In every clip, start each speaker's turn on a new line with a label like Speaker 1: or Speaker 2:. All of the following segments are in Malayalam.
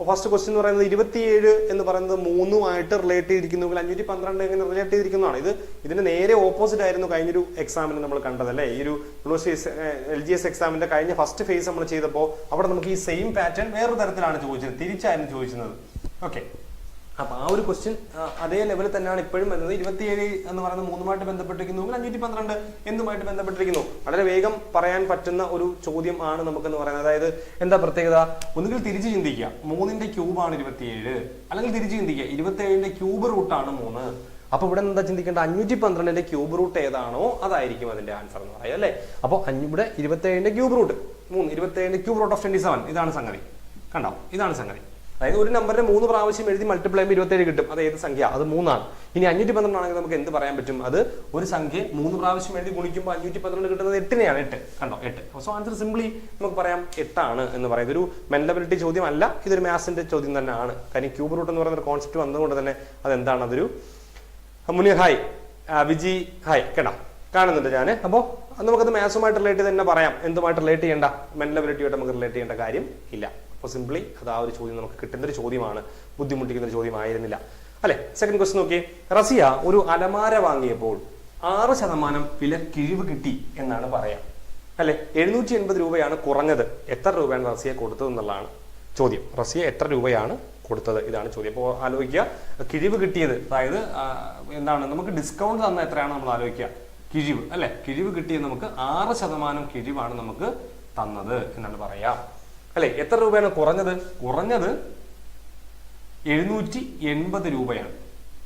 Speaker 1: ഫസ്റ്റ് ക്വസ്റ്റ്യൻ എന്ന് പറയുന്നത് 27 എന്ന് പറയുന്നത് 3 റിലേറ്റ് ചെയ്തിരിക്കുന്നുവെങ്കിൽ 512 എങ്ങനെ റിലേറ്റ് ചെയ്തിരിക്കുന്നതാണ്. ഇതിന് നേരെ ഓപ്പോസിറ്റ് ആയിരുന്നു കഴിഞ്ഞൊരു എക്സാമിന് നമ്മൾ കണ്ടതല്ലേ. ഈ ഒരു LGS എക്സാമിന്റെ കഴിഞ്ഞ ഫസ്റ്റ് ഫേസ് നമ്മൾ ചെയ്തപ്പോൾ അവിടെ നമുക്ക് ഈ സെയിം പാറ്റേൺ വേറൊരു തരത്തിലാണ് ചോദിച്ചത്, തിരിച്ചായിരുന്നു ചോദിച്ചത്. ഓക്കെ, അപ്പൊ ആ ഒരു ക്വസ്റ്റ്യൻ അതേ ലെവലിൽ തന്നെയാണ് ഇപ്പോഴും വരുന്നത്. 27 എന്ന് പറയുന്നത് 3 ബന്ധപ്പെട്ടിരിക്കുന്നു, 512 എന്തുമായിട്ട് ബന്ധപ്പെട്ടിരിക്കുന്നു. വളരെ വേഗം പറയാൻ പറ്റുന്ന ഒരു ചോദ്യം ആണ് നമുക്കെന്ന് പറയുന്നത്. അതായത് എന്താ പ്രത്യേകത, ഒന്നുകിൽ തിരിച്ച് ചിന്തിക്കുക 3ന്റെ ക്യൂബാണ് 27, അല്ലെങ്കിൽ തിരിച്ച് ചിന്തിക്കുക 27ന്റെ ക്യൂബ് റൂട്ടാണ് 3. അപ്പൊ ഇവിടെ എന്താ ചിന്തിക്കേണ്ട, 512ന്റെ ക്യൂബ് റൂട്ട് ഏതാണോ അതായിരിക്കും അതിന്റെ ആൻസർ എന്ന് പറയാം അല്ലെ. അപ്പൊ ഇവിടെ 27ന്റെ ക്യൂബ് റൂട്ട് 3, 27ന്റെ ക്യൂബ് റൂട്ട് ഓഫ് 27 ഇതാണ് സംഗതി. കണ്ടോ, ഇതാണ് സംഗതി. അതായത് ഒരു നമ്പറിനെ 3 പ്രാവശ്യം എഴുതി മൾട്ടിപ്ലൈ ചെയ്യുമ്പോൾ 27 കിട്ടും. അത് ഏത് സംഖ്യ, അത് 3 ആണ്. ഇനി 512 ആണെങ്കിൽ നമുക്ക് എന്ത് പറയാൻ പറ്റും, അത് ഒരു സംഖ്യ 3 പ്രാവശ്യം എഴുതി ഗുണിക്കുമ്പോൾ 512 കിട്ടുന്നത് 8നെയാണ്. 8 കണ്ടോ, 8. സോ ആൻസർ സിംപ്ലി നമുക്ക് പറയാം 8 ആണ് എന്ന് പറയാം. ഇതൊരു മെന്റബിലിറ്റി ചോദ്യം അല്ല, ഇതൊരു മാത്സിന്റെ ചോദ്യം തന്നെയാണ്. കാര്യം ക്യൂബ് റൂട്ട് എന്ന് പറയുന്ന ഒരു കോൺസെപ്റ്റ് വന്നതുകൊണ്ട് തന്നെ അതെന്താണ്, അതൊരു മുനിയർ ഹായ്, വിജി ഹായ്, കേട്ടോ കാണുന്നുണ്ട് ഞാൻ. അപ്പോൾ നമുക്കത് മാത്സുമായിട്ട് റിലേറ്റ് ചെയ്ത് തന്നെ പറയാം. എന്തുമായിട്ട് റിലേറ്റ് ചെയ്യേണ്ട, മെന്റബിലിറ്റിയായിട്ട് നമുക്ക് റിലേറ്റ് ചെയ്യേണ്ട കാര്യം ഇല്ല. അപ്പോൾ സിംപ്ലി അത് ആ ഒരു ചോദ്യം നമുക്ക് കിട്ടുന്ന ഒരു ചോദ്യമാണ്, ബുദ്ധിമുട്ടിക്കുന്ന ഒരു ചോദ്യമായിരുന്നില്ല അല്ലെ. സെക്കൻഡ് ക്വസ്റ്റ്യൻ നോക്കി, റസിയ ഒരു അലമാര വാങ്ങിയപ്പോൾ 6% വില കിഴിവ് കിട്ടി എന്നാണ് പറയാം അല്ലെ. 780 രൂപയാണ് കുറഞ്ഞത്, എത്ര രൂപയാണ് റസിയ കൊടുത്തത് എന്നുള്ളതാണ് ചോദ്യം. റസിയ എത്ര രൂപയാണ് കൊടുത്തത്, ഇതാണ് ചോദ്യം. അപ്പോൾ ആലോചിക്കുക, കിഴിവ് കിട്ടിയത്, അതായത് എന്താണ്, നമുക്ക് ഡിസ്കൗണ്ട് തന്ന എത്രയാണ് നമ്മൾ ആലോചിക്കുക, കിഴിവ് അല്ലെ. കിഴിവ് കിട്ടിയത് നമുക്ക് 6% കിഴിവാണ് നമുക്ക് തന്നത് എന്നാണ് പറയാം അല്ലെ. എത്ര രൂപയാണ് കുറഞ്ഞത്, കുറഞ്ഞത് 780 രൂപയാണ്,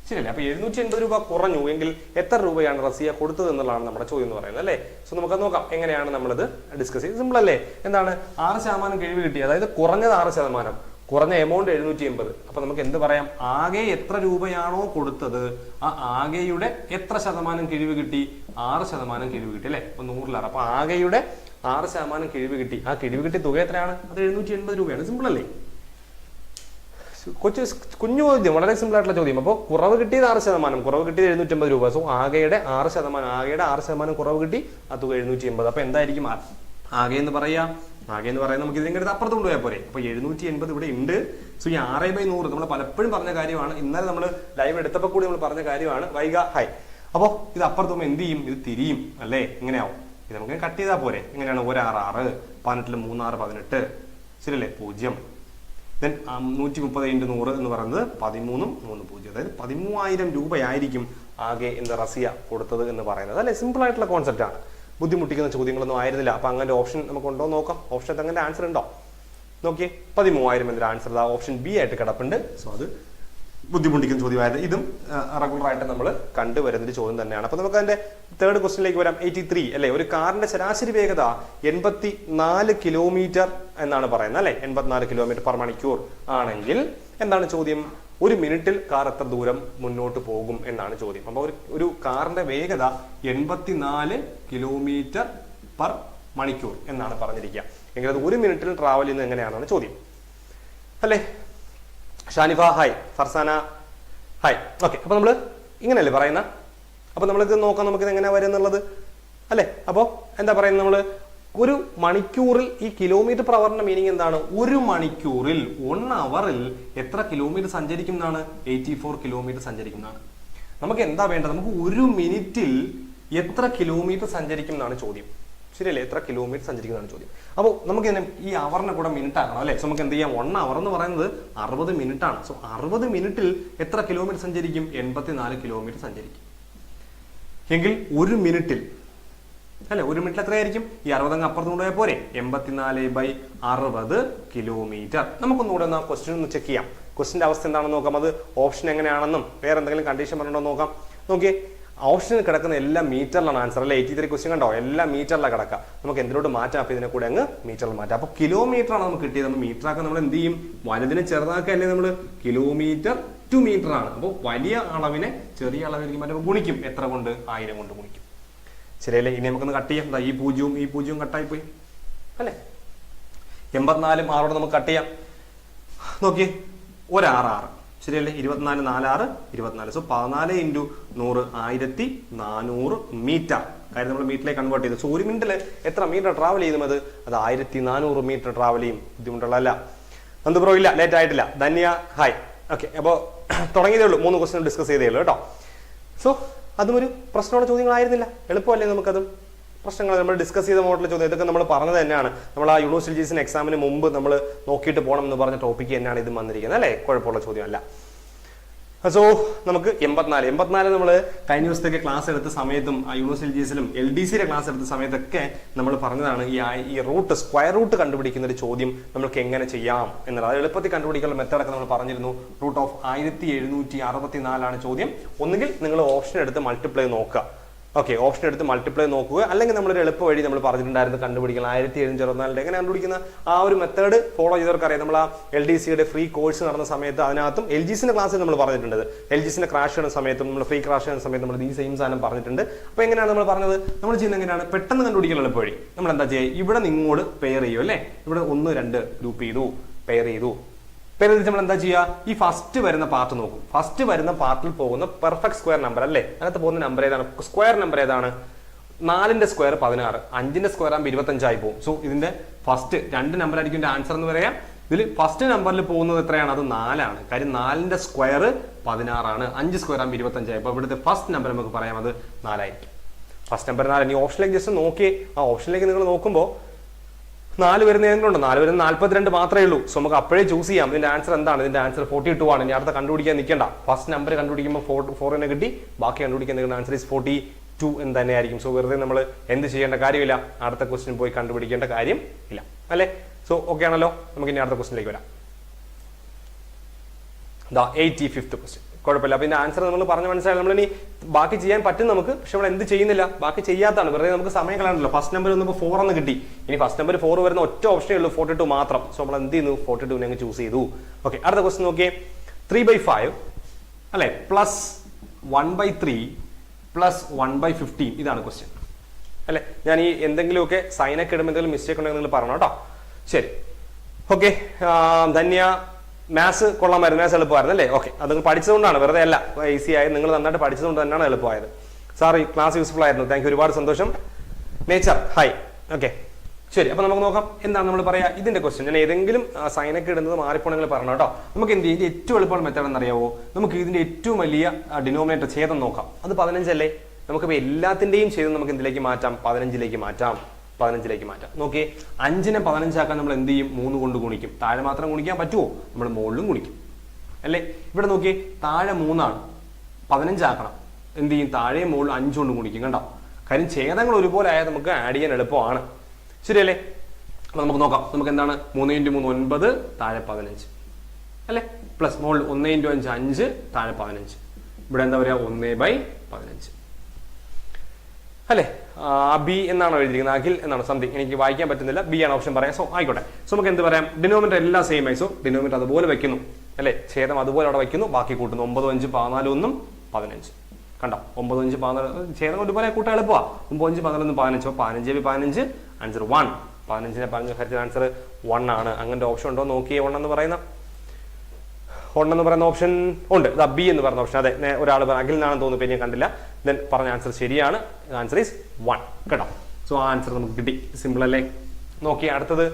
Speaker 1: ശരിയല്ലേ. അപ്പൊ 780 രൂപ കുറഞ്ഞു എങ്കിൽ എത്ര രൂപയാണ് റസിയ കൊടുത്തത് എന്നുള്ളതാണ് നമ്മുടെ ചോദ്യം എന്ന് പറയുന്നത് അല്ലെ. സോ നമുക്ക് നോക്കാം എങ്ങനെയാണ് നമ്മളത് ഡിസ്കസ് ചെയ്ത്. സിമ്പിൾ അല്ലേ. എന്താണ്, 6% കിഴിവ് കിട്ടി, അതായത് കുറഞ്ഞത് 6%, കുറഞ്ഞ എമൗണ്ട് 780. അപ്പൊ നമുക്ക് എന്ത് പറയാം, ആകെ എത്ര രൂപയാണോ കൊടുത്തത് ആ ആകെയുടെ എത്ര ശതമാനം കിഴിവ് കിട്ടി, 6% കിഴിവ് കിട്ടി അല്ലെ. അപ്പൊ 100 അപ്പൊ ആകെയുടെ 6% കിഴിവ് കിട്ടി. ആ കിഴിവ് കിട്ടിയ തുക എത്രയാണ്, അത് 780 രൂപയാണ്. സിമ്പിൾ അല്ലേ, കുഞ്ഞു ചോദ്യം, വളരെ സിമ്പിൾ ആയിട്ടുള്ള ചോദ്യം. അപ്പോൾ കുറവ് കിട്ടിയത് 6%, കുറവ് കിട്ടിയത് 780 രൂപ. സോ ആകെയുടെ 6% കുറവ് കിട്ടി, ആ തുക 780. അപ്പൊ എന്തായിരിക്കും ആകെ എന്ന് പറയാ, ആകെ എന്ന് പറയുന്നത് നമുക്ക് ഇതിന്റെ അടുത്ത് അപ്പുറത്ത് കൊണ്ടുപോയാൽ പോരെ. അപ്പൊ 780 ഇവിടെ ഉണ്ട്. സോ ഈ 6/100 നമ്മൾ പലപ്പോഴും പറഞ്ഞ കാര്യമാണ്, ഇന്നലെ നമ്മൾ ലൈവ് എടുത്തപ്പോൾ കൂടി നമ്മൾ പറഞ്ഞ കാര്യമാണ്. വൈക ഹായ്. അപ്പോൾ ഇത് അപ്പുറത്ത് എന്ത് ചെയ്യും, ഇത് തിരിയും അല്ലേ, ഇങ്ങനെയാവും. ഇത് നമുക്ക് കട്ട് ചെയ്താൽ പോരെ. എങ്ങനെയാണ്, 1 6 6, 18 3 6 18, ശരിയല്ലേ, 0. ദെൻ 130 × 100 എന്ന് പറയുന്നത് 13 3 0, അതായത് 13,000 രൂപയായിരിക്കും ആകെ എന്താ റസിയ കൊടുത്തത് എന്ന് പറയുന്നത് അല്ലെ. സിമ്പിൾ ആയിട്ടുള്ള കോൺസെപ്റ്റ് ആണ്, ബുദ്ധിമുട്ടിക്കുന്ന ചോദ്യങ്ങളൊന്നും ആയിരുന്നില്ല. അപ്പൊ അങ്ങനെ ഓപ്ഷൻ നമുക്ക് ഉണ്ടോ നോക്കാം. ഓപ്ഷൻ അങ്ങനെ ആൻസർ ഉണ്ടോ നോക്കിയേ, 13,000 എന്നൊരു ആൻസർ ഓപ്ഷൻ ബി ആയിട്ട് കിടപ്പുണ്ട്. സോ അത് ബുദ്ധിമുട്ടിക്കുന്ന ചോദ്യമായിരുന്നു. ഇതും റെഗുലർ ആയിട്ട് നമ്മൾ കണ്ടുവരുന്നൊരു ചോദ്യം തന്നെയാണ്. അപ്പൊ നമുക്ക് അതിന്റെ തേർഡ് ക്വസ്റ്റിനിലേക്ക് വരാം. 83 അല്ലെ, ഒരു കാറിന്റെ ശരാശരി വേഗത 84 കിലോമീറ്റർ എന്നാണ് പറയുന്നത് അല്ലെ. 84 കിലോമീറ്റർ പെർ മണിക്കൂർ ആണെങ്കിൽ എന്താണ് ചോദ്യം, ഒരു മിനിറ്റിൽ കാർ എത്ര ദൂരം മുന്നോട്ട് പോകും എന്നാണ് ചോദ്യം. അപ്പൊ ഒരു കാറിന്റെ വേഗത 84 കിലോമീറ്റർ പെർ മണിക്കൂർ എന്നാണ് പറഞ്ഞിരിക്കുക എങ്കിൽ അത് ഒരു മിനിറ്റിൽ ട്രാവൽ ചെയ്യുന്നത് എങ്ങനെയാണെന്നാണ് ചോദ്യം അല്ലെ. Shanifa hi, Farsana hi. Okay, അപ്പൊ നമ്മള് ഇങ്ങനെയല്ലേ പറയുന്ന. അപ്പൊ നമ്മളിത് നോക്കാം, നമുക്കിത് എങ്ങനെയാ വരും എന്നുള്ളത് അല്ലെ. അപ്പോ എന്താ പറയുന്നത്, നമ്മള് ഒരു മണിക്കൂറിൽ, ഈ കിലോമീറ്റർ പെർ അവറിന്റെ മീനിങ് എന്താണ്, ഒരു മണിക്കൂറിൽ 1 അവറിൽ എത്ര കിലോമീറ്റർ സഞ്ചരിക്കും എന്നാണ്, 84 കിലോമീറ്റർ സഞ്ചരിക്കും എന്നാണ്. നമുക്ക് എന്താ വേണ്ടത്, നമുക്ക് ഒരു മിനിറ്റിൽ എത്ര കിലോമീറ്റർ സഞ്ചരിക്കും എന്നാണ് ചോദ്യം, ശരിയല്ലേ. എത്ര കിലോമീറ്റർ സഞ്ചരിക്കുന്നതാണ് ചോദ്യം. അപ്പോൾ നമുക്ക് ഈ അവറിനെ കൂടെ മിനിറ്റ് ആക്കണം അല്ലെ. സോ നമുക്ക് എന്ത് ചെയ്യാം, 1 അവർ എന്ന് പറയുന്നത് 60 മിനിറ്റ് ആണ്. സോ 60 മിനിറ്റിൽ എത്ര കിലോമീറ്റർ സഞ്ചരിക്കും, 84 കിലോമീറ്റർ സഞ്ചരിക്കും. എങ്കിൽ ഒരു മിനിറ്റിൽ അല്ലെ, ഒരു മിനിറ്റിൽ എത്രയായിരിക്കും, ഈ 60 അങ്ങ് അപ്പുറത്ത് കൊണ്ടുപോയാൽ പോരെ, 84/60 കിലോമീറ്റർ. നമുക്കൊന്നുകൂടെ ഒന്ന് ക്വസ്റ്റ്യൻ ഒന്ന് ചെക്ക് ചെയ്യാം. ക്വസ്റ്റിന്റെ അവസ്ഥ എന്താണെന്ന് നോക്കാം. അത് ഓപ്ഷൻ എങ്ങനെയാണെന്നും വേറെ എന്തെങ്കിലും കണ്ടീഷൻ പറഞ്ഞിട്ടുണ്ടോ നോക്കാം. നോക്കിയേ, ഓപ്ഷനിൽ കിടക്കുന്ന എല്ലാം മീറ്ററിലാണ് ആൻസർ അല്ലെ. 83 ക്വസ്റ്റ്യൻ കണ്ടോ, എല്ലാം മീറ്ററിലാണ് കിടക്കുക. നമുക്ക് എന്തിനോട് മാറ്റാം, അപ്പൊ ഇതിനെ കൂടെ അങ്ങ് മീറ്ററിൽ മാറ്റാം. അപ്പൊ കിലോമീറ്റർ ആണ് നമുക്ക് കിട്ടിയത്. നമ്മൾ മീറ്റർ ആക്കാൻ നമ്മൾ എന്ത് ചെയ്യും, വലുതിനെ ചെറുതാക്കുക അല്ലേ, നമ്മൾ കിലോമീറ്റർ ടു മീറ്റർ ആണ്. അപ്പോൾ വലിയ അളവിനെ ചെറിയ അളവിലേക്ക് മാറ്റുമ്പോൾ ഗുണിക്കും, എത്ര കൊണ്ട്, 1000 കൊണ്ട് ഗുണിക്കും, ശരിയല്ലേ. ഇനി നമുക്കൊന്ന് കട്ട് ചെയ്യാം. ഈ 0 കട്ടായി പോയി അല്ലെ. 84 6 നമുക്ക് കട്ട് ചെയ്യാം. നോക്കിയേ, 1 6 6, ശരിയല്ലേ. 24 4 6 24. So 14 × 100 1400 metre. കാര്യം നമ്മൾ മീറ്ററിലേക്ക് കൺവേർട്ട് ചെയ്തു. സോ ഒരു മിനിറ്റിൽ എത്ര മീറ്റർ ട്രാവൽ ചെയ്യുന്നത്, അത് 1400 മീറ്റർ ട്രാവൽ ചെയ്യും. ബുദ്ധിമുട്ടുള്ളതല്ല. അന്ത് ബ്രോ ഇല്ല, ലേറ്റ് ആയിട്ടില്ല. ധന്യ ഹായ്. ഓക്കെ, അപ്പോൾ തുടങ്ങിയതേ ഉള്ളൂ, 3 ക്വസ്റ്റ്യൻ ഡിസ്കസ് ചെയ്തേ ഉള്ളൂ കേട്ടോ. സോ അതും ഒരു പ്രശ്നമുള്ള ചോദ്യങ്ങളായിരുന്നില്ല, എളുപ്പമല്ലേ നമുക്കതും. പ്രശ്നങ്ങൾ നമ്മൾ ഡിസ്കസ് ചെയ്ത മോഡൽ ചോദ്യം ഇതൊക്കെ നമ്മൾ പറഞ്ഞത് തന്നെയാണ്. നമ്മൾ ആ യൂണിവേഴ്സിറ്റി ജിസിന് എക്സാമിന് മുമ്പ് നമ്മൾ നോക്കിയിട്ട് പോകണം എന്ന് പറഞ്ഞ ടോപ്പിക്ക് തന്നെയാണ് ഇത് വന്നിരിക്കുന്നത് അല്ലേ, കുഴപ്പമുള്ള ചോദ്യമല്ല. സോ നമുക്ക് 84 നമ്മൾ കഴിഞ്ഞ ദിവസത്തേക്ക് ക്ലാസ് എടുത്ത സമയത്തും യൂണിവേഴ്സിറ്റി ജിസിലും LDCയുടെ ക്ലാസ് എടുത്ത സമയത്തൊക്കെ നമ്മൾ പറഞ്ഞതാണ് ഈ റൂട്ട് സ്ക്വയർ റൂട്ട് കണ്ടുപിടിക്കുന്ന ഒരു ചോദ്യം നമുക്ക് എങ്ങനെ ചെയ്യാം എന്നുള്ളത്. അത് എളുപ്പത്തിൽ കണ്ടുപിടിക്കാനുള്ള മെത്തേഡൊക്കെ നമ്മൾ പറഞ്ഞിരുന്നു. റൂട്ട് ഓഫ് 1764 ചോദ്യം. ഒന്നുകിൽ നിങ്ങൾ ഓപ്ഷൻ എടുത്ത് മൾട്ടിപ്ലൈ നോക്കുക. ഓക്കെ, ഓപ്ഷൻ എടുത്ത് മൾട്ടിപ്ലൈ നോക്കുക, അല്ലെങ്കിൽ നമ്മളൊരു എളുപ്പ വഴി നമ്മൾ പറഞ്ഞിട്ടുണ്ടായിരുന്നു കണ്ടുപിടിക്കണം. 1764 എങ്ങനെ കണ്ടുപിടിക്കുന്ന ആ ഒരു മെത്തേഡ് ഫോളോ ചെയ്തവർക്ക് അറിയാം. നമ്മൾ ആ LDCയുടെ ഫ്രീ കോഴ്സ് നടന്ന സമയത്ത് അതിനകത്തും LGCന്റെ ക്ലാസ്സിൽ നമ്മൾ പറഞ്ഞിട്ടുണ്ട്. LGCന്റെ ക്രാഷ് ചെയ്യുന്ന സമയത്തും നമ്മൾ ഫ്രീ ക്രാഷ് ചെയ്യുന്ന സമയത്ത് നമ്മൾ ഈ സെയിം സാധനം പറഞ്ഞിട്ടുണ്ട്. അപ്പോൾ എങ്ങനെയാണ് നമ്മൾ പറഞ്ഞത്, നമ്മൾ ചെയ്യുന്നത് എങ്ങനെയാണ്, പെട്ടെന്ന് കണ്ടുപിടിക്കാൻ എളുപ്പ വഴി നമ്മൾ എന്താ ചെയ്യുക, ഇവിടെ നിങ്ങോട് പെയർ ചെയ്യും അല്ലേ. ഇവിടെ 1, 2 ഗ്രൂപ്പ് ചെയ്തു, പെയർ ചെയ്തു. പേര് നമ്മൾ എന്താ ചെയ്യുക, ഈ ഫസ്റ്റ് വരുന്ന പാർട്ട് നോക്കും. ഫസ്റ്റ് വരുന്ന പാർട്ടിൽ പോകുന്ന പെർഫെക്റ്റ് സ്ക്വയർ നമ്പർ അല്ലേ, അതിനകത്ത് പോകുന്ന നമ്പർ ഏതാണ്, സ്ക്വയർ നമ്പർ ഏതാണ്, 4ന്റെ സ്ക്വയർ 16, 5ന്റെ സ്ക്വയർ ആകുമ്പോൾ 25 ആയി പോകും. സോ ഇതിന്റെ ഫസ്റ്റ് 2 നമ്പർ ആയിരിക്കും ആൻസർ എന്ന് പറയാം. ഇതിൽ ഫസ്റ്റ് നമ്പറിൽ പോകുന്നത് എത്രയാണ്, അത് 4 ആണ്. കാര്യം 4ന്റെ സ്ക്വയർ 16 ആണ്, 5 സ്ക്വയർ ആകുമ്പോൾ 25 ആയി. അപ്പോൾ ഇവിടുത്തെ ഫസ്റ്റ് നമ്പർ നമുക്ക് പറയാം അത് 4 ആയിരിക്കും. First number 4. ഇനി ഓപ്ഷനിലേക്ക് ജസ്റ്റ് നോക്കി, ആ ഓപ്ഷനിലേക്ക് നിങ്ങൾ നോക്കുമ്പോൾ 4 വരുന്ന ഏതെങ്കിലും 4 വരുന്ന 42 മാത്രമേ ഉള്ളൂ. സോ നമുക്ക് അപ്പോഴേ ചൂസ് ചെയ്യാം ഇതിന്റെ ആൻസർ എന്താണ്. ഇതിന്റെ ആൻസർ 42 ആണ്. ഇനി അടുത്ത കണ്ടുപിടിക്കാൻ നിൽക്കേണ്ട. ഫസ്റ്റ് നമ്പർ കണ്ടുപിടിക്കുമ്പോൾ 4 കിട്ടി, ബാക്കി കണ്ടുപിടിക്കാൻ നിൽക്കുന്ന ആൻസർ ഈസ് 42 എന്ന് തന്നെയായിരിക്കും. സോ വെറുതെ നമ്മൾ എന്ത് ചെയ്യേണ്ട കാര്യമില്ല, അടുത്ത ക്വസ്റ്റ്യൻ പോയി കണ്ടുപിടിക്കേണ്ട കാര്യം ഇല്ല അല്ലേ. സോ ഓക്കെ ആണല്ലോ, നമുക്ക് ഇനി അടുത്ത ക്വസ്റ്റ്യനിലേക്ക് വരാം. 85th question. കുഴപ്പമില്ല. അപ്പൊ ഇതിന്റെ ആൻസർ നമ്മൾ പറഞ്ഞ മനസ്സിലായി. നമ്മളിനി ബാക്കി ചെയ്യാൻ പറ്റും നമുക്ക്, പക്ഷെ നമ്മൾ എന്ത് ചെയ്യുന്നില്ല, ബാക്കി ചെയ്യാത്താണ്, വെറുതെ നമുക്ക് സമയം കളയണല്ലോ. ഫസ്റ്റ് നമ്പർ വന്നപ്പോൾ 4 എന്ന് കിട്ടി. ഇനി ഫസ്റ്റ് നമ്പർ 4 വരുന്ന ഒറ്റ ഓപ്ഷനേ ഉള്ളൂ, 42 മാത്രം. സോ നമ്മൾ എന്ത് ചെയ്യുന്നു, 42 അങ്ങ് ചൂസ് ചെയ്തു. ഓക്കെ, അടുത്ത ക്വസ്റ്റ്യൻ നോക്കിയേ. 3/5 അല്ലെ പ്ലസ് 1/3 പ്ലസ് 1/15 ഇതാണ് ക്വസ്റ്റ്യൻ അല്ലെ. ഞാൻ ഈ എന്തെങ്കിലുമൊക്കെ സൈനൊക്കെ ഇടുമ്പോൾ എന്തെങ്കിലും മിസ്റ്റേക്ക് ഉണ്ടെങ്കിൽ നിങ്ങൾ പറഞ്ഞു കേട്ടോ. ശരി, ഓക്കെ. ധന്യ മാത്സ് കൊള്ളാമായിരുന്നു, മാത്സ് എളുപ്പമായിരുന്നു അല്ലേ. ഓക്കെ, അത് നിങ്ങൾ പഠിച്ചതുകൊണ്ടാണ്, വെറുതെ അല്ല, ഈസി ആയത്. നിങ്ങൾ നന്നായിട്ട് പഠിച്ചതുകൊണ്ട് തന്നെയാണ് എളുപ്പമായത്. സാർ ഈ ക്ലാസ് യൂസ്ഫുൾ ആയിരുന്നു, താങ്ക് യു, ഒരുപാട് സന്തോഷം. Nature hi. ഓക്കെ, ശരി. അപ്പൊ നമുക്ക് നോക്കാം എന്താണ് നമ്മൾ പറയാ ഇതിന്റെ ക്വസ്റ്റ്യൻ. ഞാൻ ഏതെങ്കിലും സൈനൊക്കെ ഇടുന്നത് മാറിപ്പോണെങ്കിൽ പറഞ്ഞു കേട്ടോ. നമുക്ക് എന്ത് ചെയ്യും, ഏറ്റവും എളുപ്പമുള്ള മെത്തേഡ് എന്നറിയാവോ, നമുക്ക് ഇതിന്റെ ഏറ്റവും വലിയ ഡിനോമിനേറ്റർ ഛേദം നോക്കാം. അത് 15 അല്ലേ. നമുക്കിപ്പോൾ എല്ലാത്തിന്റെയും ഛേദം നമുക്ക് എന്തിലേക്ക് മാറ്റാം, 15ലേക്ക് മാറ്റാം. 15ലേക്ക് മാറ്റാം. നോക്കിയേ, 5നെ 15 ആക്കാൻ നമ്മൾ എന്ത് ചെയ്യും, 3 കൊണ്ട് ഗുണിക്കും. താഴെ മാത്രം ഗുണിക്കാൻ പറ്റുമോ, നമ്മൾ മുകളിലും ഗുണിക്കും അല്ലേ. ഇവിടെ നോക്കിയേ, താഴെ 3 ആണ്, 15 ആക്കണം, എന്ത് ചെയ്യും, താഴെ മുകളിൽ 5 കൊണ്ട് ഗുണിക്കും. കണ്ടോ, കാര്യം ഛേദങ്ങൾ ഒരുപോലെ ആയാൽ നമുക്ക് ആഡ് ചെയ്യാൻ എളുപ്പമാണ്. ശരിയല്ലേ. അപ്പൊ നമുക്ക് നോക്കാം. നമുക്ക് എന്താണ് 3 × 3 9, താഴെ 15 അല്ലെ, പ്ലസ് മുകളിൽ 1 × 5 5, താഴെ 15. ഇവിടെ എന്താ പറയുക, 1/15 അല്ലെ. ബി എന്നാണോ എഴുതിയിരിക്കുന്നത്, അഖിൽ എന്നാണ് സംതിങ്, എനിക്ക് വായിക്കാൻ പറ്റുന്നില്ല. ബി ആണ് ഓപ്ഷൻ പറയാം. സോ ആയിക്കോട്ടെ. സോ നമുക്ക് എന്ത് പറയാം, ഡിനോമിനേറ്റർ എല്ലാം സെയിം ആയി. സോ ഡിനോമിനേറ്റർ അതുപോലെ വെക്കുന്നു അല്ലെ, ഛേദം അതുപോലെ അവിടെ വെക്കുന്നു, ബാക്കി കൂട്ടുന്നു. 9 5 14 1 15. കണ്ടോ, 9 5 14 ഛേദം ഒരുപോലെ കൂട്ടാൻ എളുപ്പമാണ്. 9 5 11 15. 15 15 ആൻസർ 1. 15നെ 15 ഹരിച്ച ആൻസർ 1 ആണ്. അങ്ങനത്തെ ഓപ്ഷൻ ഉണ്ടോ നോക്കിയേ. 1 എന്ന് പറയുന്ന ഓപ്ഷൻ ഉണ്ട്. ബി എന്ന് പറയുന്ന ഓപ്ഷൻ. അതെ, ഒരാൾ അഖിൽ എന്നാണെന്ന് തോന്നുന്നു, പിന്നെ ഞാൻ കണ്ടില്ല. ദെൻ പറഞ്ഞ ആൻസർ ശരിയാണ്. ആൻസർ ഈസ് 1 കേട്ടോ. സോ ആ ആൻസർ നമുക്ക് കിട്ടി. സിമ്പിൾ അല്ലേ. നോക്കി അടുത്തത്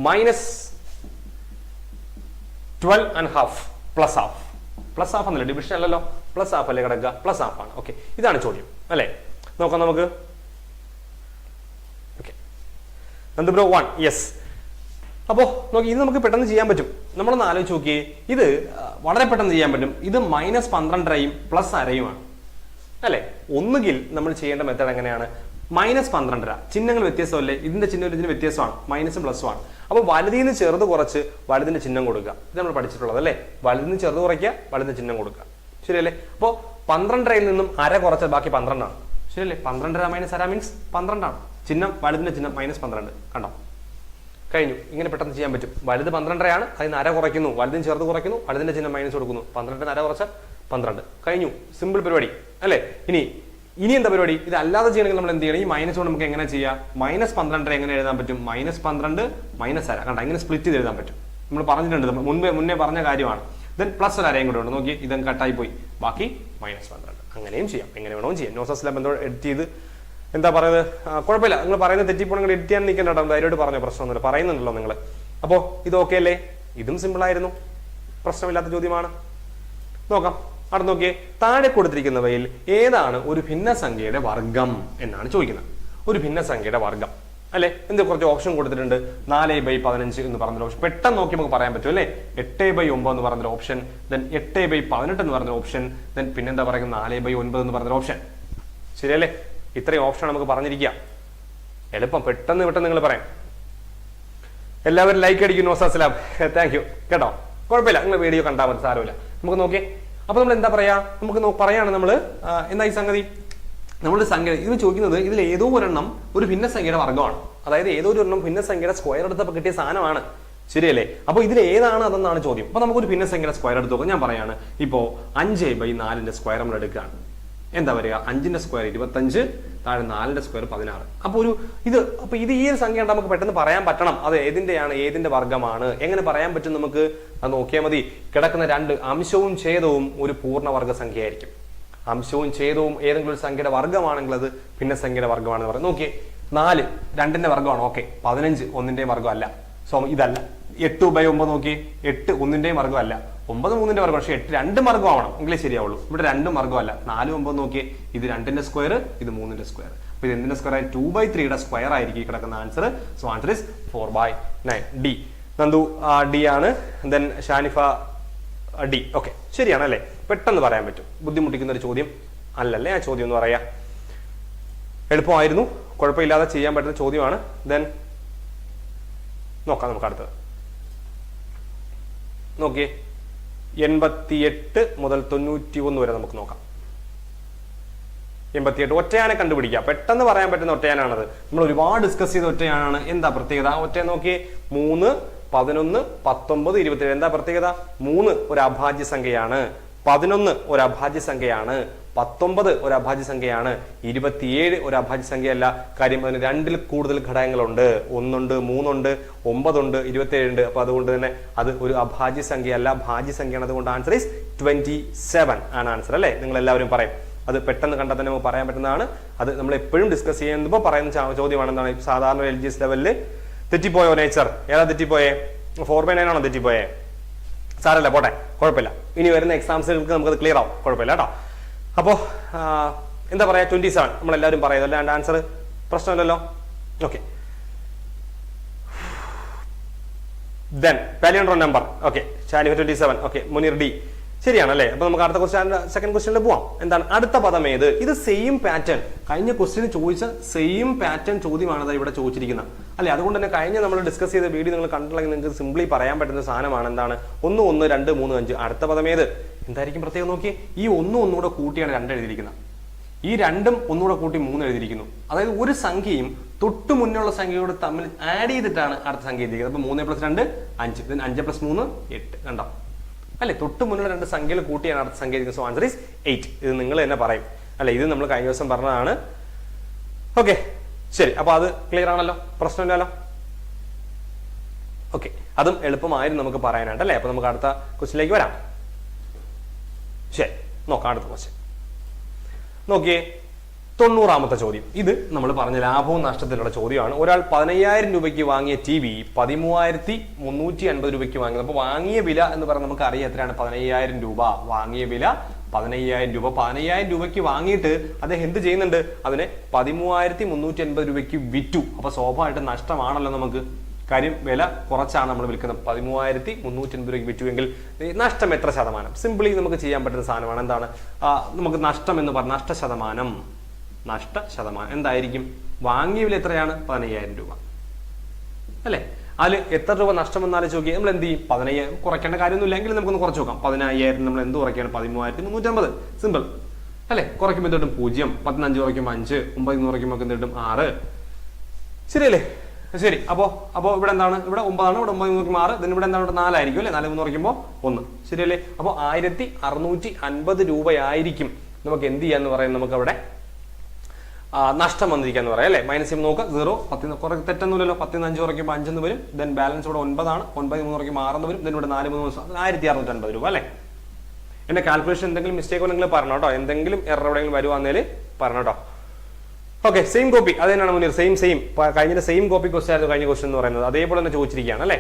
Speaker 1: -12.5 പ്ലസ് ഹാഫ്. പ്ലസ് ഹാഫ് എന്നല്ലേ, ഡിവിഷൻ അല്ലല്ലോ, പ്ലസ് ഹാഫ് അല്ലേ കിടക്കുക, പ്ലസ് ഹാഫ് ആണ്. ഓക്കെ, ഇതാണ് ചോദ്യം അല്ലേ. നോക്കാം നമുക്ക്. Okay, bro 1 yes. അപ്പോൾ നോക്കി, ഇത് നമുക്ക് പെട്ടെന്ന് ചെയ്യാൻ പറ്റും. നമ്മളൊന്ന് ആലോചിച്ച് നോക്കിയേ, ഇത് വളരെ പെട്ടെന്ന് ചെയ്യാൻ പറ്റും. ഇത് -12.5 പ്ലസ് അരയുമാണ് അല്ലെ. ഒന്നുകിൽ നമ്മൾ ചെയ്യേണ്ട മെത്തേഡ് എങ്ങനെയാണ്, -12.5 ചിഹ്നങ്ങൾ വ്യത്യാസമല്ലേ, ഇതിന്റെ ചിഹ്നം ഇതിന് വ്യത്യാസമാണ്, മൈനസും പ്ലസും ആണ്. അപ്പോൾ വലുതിൽ നിന്ന് ചെറുത് കുറച്ച് വലുതിന്റെ ചിഹ്നം കൊടുക്കുക. ഇത് നമ്മൾ പഠിച്ചിട്ടുള്ളത് അല്ലേ. വലുതിൽ നിന്ന് ചെറുത് കുറയ്ക്കുക, വലുതിന്റെ ചിഹ്നം കൊടുക്കുക. ശരിയല്ലേ. അപ്പോൾ 12.5 നിന്നും അര കുറച്ചാൽ ബാക്കി 12 ആണ്. ശരിയല്ലേ. 12.5 - അര മീൻസ് 12 ആണ്. ചിഹ്നം വലുതിന്റെ ചിഹ്നം -12. കണ്ടോ, കഴിഞ്ഞു. ഇങ്ങനെ പെട്ടെന്ന് ചെയ്യാൻ പറ്റും. വലുത് 12 ആണ്, അതിന് അര കുറയ്ക്കുന്നു, വലുതിന് ചെറുത് കുറയ്ക്കുന്നു, വലുതിന്റെ ചിഹ്നം മൈനസ് കൊടുക്കുന്നു. 12 അര കുറച്ച 12. കഴിഞ്ഞു. സിമ്പിൾ പരിപാടി അല്ലേ. ഇനി എന്താ പരിപാടി, ഇത് അല്ലാതെ ചെയ്യണമെങ്കിൽ നമ്മൾ എന്ത് ചെയ്യണം, ഈ മൈനസ് കൊണ്ട് നമുക്ക് എങ്ങനെ ചെയ്യാം, -12 എങ്ങനെ എഴുതാൻ പറ്റും, -12 - അര. കണ്ട, ഇങ്ങനെ സ്പ്ലിറ്റ് ചെയ്ത് എഴുതാൻ പറ്റും. നമ്മൾ പറഞ്ഞിട്ടുണ്ട്, മുന്നേ പറഞ്ഞ കാര്യമാണ്. ദെൻ പ്ലസ് ഒരു അരയും കൂടെ ഉണ്ട്. നോക്കി, ഇതങ്ങ് കട്ടായി പോയി, ബാക്കി -12. അങ്ങനെയും ചെയ്യാം, എങ്ങനെ വേണോ ചെയ്യാം. നോസസ് ലാബ് എന്തോ എഡിറ്റ് ചെയ്ത് എന്താ പറയുന്നത്, കുഴപ്പമില്ല. നിങ്ങൾ പറയുന്നത് തെറ്റിപ്പോണെങ്കിൽ എഡിറ്റ് ചെയ്യാൻ നിൽക്കേണ്ട കേട്ടോ, ധൈര്യമായിട്ട് പറഞ്ഞോ, പ്രശ്നമൊന്നുമില്ല. പറയുന്നുണ്ടല്ലോ നിങ്ങൾ. അപ്പോൾ ഇത് ഓക്കെ അല്ലേ. ഇതും സിമ്പിൾ ആയിരുന്നു, പ്രശ്നമില്ലാത്ത ചോദ്യമാണ്. നോക്കാം, അവിടെ നോക്കിയേ. താഴെ കൊടുത്തിരിക്കുന്നവയിൽ ഏതാണ് ഒരു ഭിന്നസംഖ്യയുടെ വർഗം എന്നാണ് ചോദിക്കുന്നത്. ഒരു ഭിന്നസംഖ്യയുടെ വർഗം അല്ലെ, എന്ത് കുറച്ച് ഓപ്ഷൻ കൊടുത്തിട്ടുണ്ട്. 4/15 എന്ന് പറഞ്ഞൊരു ഓപ്ഷൻ പെട്ടെന്ന് നോക്കി നമുക്ക് പറയാൻ പറ്റും അല്ലെ. 8/9 എന്ന് പറഞ്ഞൊരു ഓപ്ഷൻ, ദെൻ 8/18 എന്ന് പറഞ്ഞ ഓപ്ഷൻ, ദെൻ പിന്നെന്താ പറയുന്നത് 4/9 എന്ന് പറഞ്ഞൊരു ഓപ്ഷൻ. ശരിയല്ലേ? ഇത്രയും ഓപ്ഷൻ നമുക്ക് പറഞ്ഞിരിക്കുക. എളുപ്പം, പെട്ടെന്ന് നിങ്ങൾ പറയാം. എല്ലാവരും ലൈക്ക് അടിക്കുന്നു. അസ്സലാം, താങ്ക് യു കേട്ടോ. കുഴപ്പമില്ല, നിങ്ങൾ വീഡിയോ കണ്ടാൽ മതി, സാരമില്ല. നമുക്ക് നോക്കിയേ. അപ്പൊ നമ്മൾ എന്താ പറയാ, നമുക്ക് പറയാണ് നമ്മൾ എന്താ ഈ സംഗതി, നമ്മളൊരു സംഖ്യ ഇത് ചോദിക്കുന്നത് ഇതിൽ ഏതോ ഒരെണ്ണം ഒരു ഭിന്നസംഖ്യയുടെ വർഗ്ഗമാണ്. അതായത് ഏതോ ഒരു എണ്ണം ഭിന്നസംഖ്യയുടെ സ്ക്വയർ എടുത്തപ്പോൾ കിട്ടിയ സാധനമാണ്. ശരിയല്ലേ? അപ്പൊ ഇതിൽ ഏതാണ് അതെന്നാണ് ചോദ്യം. അപ്പൊ നമുക്കൊരു ഭിന്നസംഖ്യയുടെ സ്ക്വയർ എടുത്ത് നോക്കാം. ഞാൻ പറയാണ്, ഇപ്പോ 5/4 സ്ക്വയർ നമ്മൾ എടുക്കുകയാണ്. എന്താ പറയുക, 5 സ്ക്വയർ 25, താഴെ 4 സ്ക്വയർ 16. അപ്പൊ ഇത് ഈ ഒരു സംഖ്യ നമുക്ക് പെട്ടെന്ന് പറയാൻ പറ്റണം. അത് ഏതിന്റെ വർഗ്ഗമാണ്, എങ്ങനെ പറയാൻ പറ്റും നമുക്ക്? അത് നോക്കിയാൽ മതി. കിടക്കുന്ന രണ്ട് അംശവും ഛേദവും ഒരു പൂർണ്ണവർഗ സംഖ്യയായിരിക്കും. അംശവും ഛേദവും ഏതെങ്കിലും ഒരു സംഖ്യയുടെ വർഗ്ഗമാണെങ്കിൽ അത് ഭിന്നസംഖ്യയുടെ വർഗ്ഗമാണെന്ന് പറയും. നോക്കിയേ, 4 2ന്റെ വർഗ്ഗമാണ്. ഓക്കെ, 15 1ന്റെയും വർഗ്ഗം അല്ല. സോ ഇതല്ല. 8/9 നോക്കി, 8 1ന്റെയും വർഗ്ഗം അല്ല. 9 3ന്റെ വർഗ്ഗം. പക്ഷെ 8 2 വർഗ്ഗം ആവണം, എങ്കിലേ ശരിയാവുള്ളൂ. ഇവിടെ 2 വർഗ്ഗം അല്ല. 4 9 നോക്കിയേ, ഇത് 2ന്റെ സ്ക്വയർ, ഇത് 3ന്റെ സ്ക്വയർ. അപ്പൊ ഇത് എന്തിന്റെ സ്ക്വയർ? 2/3യുടെ സ്ക്വയർ ആയിരിക്കും കിടക്കുന്ന answer. So answer is 4/9. D. Nandu D ആണ്. Then Shanifa D. ഓക്കെ, ശരിയാണല്ലേ? പെട്ടെന്ന് പറയാൻ പറ്റും. ബുദ്ധിമുട്ടിക്കുന്ന ഒരു ചോദ്യം അല്ലല്ലേ ആ ചോദ്യം എന്ന് പറയാ. എളുപ്പമായിരുന്നു, കുഴപ്പമില്ലാതെ ചെയ്യാൻ പറ്റുന്ന ചോദ്യമാണ്. ദെൻ നോക്കാം, നമുക്ക് അടുത്തത് നോക്കിയേ. 88 മുതൽ 91 വരെ നമുക്ക് നോക്കാം. 88 ഒറ്റയാനെ കണ്ടുപിടിക്കുക. പെട്ടെന്ന് പറയാൻ പറ്റുന്ന ഒറ്റയാനാണത്. നമ്മൾ ഒരുപാട് ഡിസ്കസ് ചെയ്ത ഒറ്റയാനാണ്. എന്താ പ്രത്യേകത? ഒറ്റ നോക്കിയേ. 3 11 19 27. എന്താ പ്രത്യേകത? 3 ഒരു അഭാജ്യ സംഖ്യയാണ്, 11 ഒരു അഭാജ്യ സംഖ്യയാണ്, 19 ഒരു അഭാജ്യ സംഖ്യയാണ്, 27 ഒരു അഭാജ്യ സംഖ്യയല്ല. കാര്യം അതിന് 2ൽ കൂടുതൽ ഘടകങ്ങളുണ്ട്. 1 ഉണ്ട്, 3 ഉണ്ട്, 9 ഉണ്ട്, 27 ഉണ്ട്. അപ്പൊ അതുകൊണ്ട് തന്നെ അത് ഒരു അഭാജ്യ സംഖ്യയല്ല, ഭാജ്യ സംഖ്യയാണ്. അതുകൊണ്ട് ആൻസർ ഈസ് 27 ആണ് ആൻസർ അല്ലേ? നിങ്ങൾ എല്ലാവരും പറയും. അത് പെട്ടെന്ന് കണ്ടാൽ തന്നെ നമുക്ക് പറയാൻ പറ്റുന്നതാണ്. അത് നമ്മൾ എപ്പോഴും ഡിസ്കസ് ചെയ്യുമ്പോൾ പറയുന്ന ചോദ്യമാണ്. എന്താണ് സാധാരണ LGS ലെവലിൽ തെറ്റിപ്പോയോ നേച്ചർ? ഏതാ തെറ്റിപ്പോയേ? 4/9 ആണോ തെറ്റിപ്പോയേ? സാരല്ല, പോട്ടെ, കുഴപ്പമില്ല. ഇനി വരുന്ന എക്സാംസുകൾക്ക് നമുക്കത് ക്ലിയർ ആവും, കുഴപ്പമില്ല കേട്ടോ. അപ്പോ എന്താ പറയാ, 27 നമ്മളെല്ലാവരും പറയുന്നത് അല്ലാണ്ട് ആൻസർ പ്രശ്നമില്ലല്ലോ. Okay, then palindrome number. Okay, Shanifa 27. Okay, Muneer D. ശരിയാണല്ലേ? അപ്പൊ നമുക്ക് അടുത്ത ക്വസ്റ്റ്യൻ, സെക്കൻഡ് ക്വസ്റ്റ്യനിൽ പോവാം. എന്താണ് അടുത്ത പദം ഏത്? ഇത് സെയിം പാറ്റേൺ, കഴിഞ്ഞ ക്വസ്റ്റ്യന് ചോദിച്ച സെയിം പാറ്റേൺ ചോദ്യമാണ് ഇവിടെ ചോദിച്ചിരിക്കുന്നത് അല്ലെ? അതുകൊണ്ട് തന്നെ കഴിഞ്ഞ നമ്മൾ ഡിസ്കസ് ചെയ്ത വീഡിയോ നിങ്ങൾ കണ്ടില്ലെങ്കിൽ നിങ്ങൾക്ക് സിംപ്ലി പറയാൻ പറ്റുന്ന സാധനമാണ്. എന്താണ് 1 1 2 3 5. അടുത്ത പദം ഏത്? എന്തായിരിക്കും പ്രത്യേകം നോക്കി. ഈ 1 ഒന്നുകൂടെ കൂട്ടിയാണ് 2 എഴുതിയിരിക്കുന്നത്. ഈ 2ഉം ഒന്നുകൂടെ കൂട്ടി 3 എഴുതിയിരിക്കുന്നു. അതായത് ഒരു സംഖ്യയും തൊട്ട് മുന്നുള്ള സംഖ്യയോട് തമ്മിൽ ആഡ് ചെയ്തിട്ടാണ് അടുത്ത സംഖ്യ എഴുതിയിരിക്കുന്നത്. അപ്പൊ 3 + 2 5, 5 + 3 8. കണ്ടോ അല്ലെ? തൊട്ട് മുന്നുള്ള 2 സംഖ്യകൾ കൂട്ടിയാണ് അടുത്ത സംഖ്യ എഴുതിയിരിക്കുന്നത്. So answer is 8. ഇത് നിങ്ങൾ തന്നെ പറയും അല്ലെ? ഇത് നമ്മൾ കഴിഞ്ഞ ദിവസം പറഞ്ഞതാണ്. ഓക്കെ, ശരി. അപ്പൊ അത് ക്ലിയർ ആണല്ലോ, പ്രശ്നമില്ലല്ലോ. ഓക്കെ, അതും എളുപ്പമായിരുന്നു നമുക്ക് പറയാനായിട്ട് അല്ലെ? അപ്പൊ നമുക്ക് അടുത്ത ക്വസ്റ്റ്യനിലേക്ക് വരാം. ശരി, നോക്കാം അടുത്ത ക്വസ്റ്റ്യൻ. നോക്കിയേ, 90ാമത്തെ ചോദ്യം. ഇത് നമ്മൾ പറഞ്ഞ ലാഭവും നഷ്ടത്തിലുള്ള ചോദ്യമാണ്. ഒരാൾ 15,000 രൂപയ്ക്ക് വാങ്ങിയ TV 13,350 രൂപയ്ക്ക് വാങ്ങിയത്. അപ്പൊ വാങ്ങിയ വില എന്ന് പറഞ്ഞാൽ നമുക്ക് അറിയാം എത്രയാണ്? 15,000 രൂപ. വാങ്ങിയ വില 15,000 രൂപ. 15,000 രൂപയ്ക്ക് വാങ്ങിയിട്ട് അദ്ദേഹം എന്ത് ചെയ്യുന്നുണ്ട്? അതിനെ 13,350 രൂപയ്ക്ക് വിറ്റു. അപ്പൊ സ്വാഭാവികമായിട്ട് നഷ്ടമാണല്ലോ നമുക്ക്. കാര്യം വില കുറച്ചാണ് നമ്മൾ വിൽക്കുന്നത്. 13,350 രൂപയ്ക്ക് വിറ്റുവെങ്കിൽ നഷ്ടം എത്ര ശതമാനം? സിംപിളി നമുക്ക് ചെയ്യാൻ പറ്റുന്ന സാധനമാണ്. എന്താണ് നമുക്ക് നഷ്ടം എന്ന് പറഞ്ഞാൽ നഷ്ട ശതമാനം എന്തായിരിക്കും? വാങ്ങിയ വില എത്രയാണ്? 15,000 രൂപ അല്ലെ? അതിൽ എത്ര രൂപ നഷ്ടം എന്നാലും ചോദിക്കുക. നമ്മൾ എന്ത് ചെയ്യും? 15,000 കുറയ്ക്കേണ്ട കാര്യമൊന്നുമില്ല എങ്കിൽ നമുക്കൊന്ന് കുറച്ച് നോക്കാം. 15,000 നമ്മൾ എന്ത് കുറയ്ക്കുകയാണ്? 13,350. സിമ്പിൾ അല്ലെ? കുറയ്ക്കുമ്പോൾ എന്ത് കിട്ടും? 0. 15 കുറയ്ക്കുമ്പോൾ 5, 9 കുറയ്ക്കുമ്പോൾ എന്ത് കിട്ടും? 6. ശരിയല്ലേ? ശരി. അപ്പോ ഇവിടെ എന്താണ്? ഇവിടെ 9 ആണ്. ഇവിടെ 9 കുറയ്ക്കുമ്പോൾ 6. ഇതിന് ഇവിടെ എന്താണ്? ഇവിടെ 4 ആയിരിക്കും അല്ലെ? 4 3 കുറയ്ക്കുമ്പോൾ 1. ശരിയല്ലേ? അപ്പോൾ 1,650 രൂപയായിരിക്കും നമുക്ക് എന്ത് ചെയ്യാന്ന് പറയുന്നത്? നമുക്ക് അവിടെ നഷ്ടം വന്നിരിക്കാന്ന് പറയാം അല്ലെ? മൈനസ് ചെയ്യുമ്പോൾ നോക്കുക 0. 10 കുറേ തെറ്റൊന്നുമില്ലല്ലോ. 10 5 കുറയ്ക്കുമ്പോൾ 5 എന്ന് വരും. ദെൻ ബാലൻസ് ഇവിടെ 9 ആണ്. 9 3 കുറയ്ക്കുമ്പോൾ 6 എന്ന് വരും. ദെൻ ഇവിടെ 4 3 1,650 രൂപ അല്ലെ? എന്റെ കാൽക്കുലേഷൻ എന്തെങ്കിലും മിസ്റ്റേക്ക് ഉണ്ടെങ്കിൽ പറഞ്ഞോ കേട്ടോ. എന്തെങ്കിലും എറർ എവിടെയെങ്കിലും വരുവാന്നേൽ പറഞ്ഞോ കേട്ടോ. ഓക്കെ, സെയിം കോപ്പി അത് തന്നെയാണ് മുന്നിൽ. സെയിം കഴിഞ്ഞ സെയിം കോപ്പി ക്വസ്റ്റ്യൻ ആയിരുന്നു കഴിഞ്ഞ ക്വസ്റ്റ്യൻ എന്ന് പറയുന്നത്. അതേപോലെ തന്നെ ചോദിച്ചിരിക്കുകയാണ് അല്ലെ?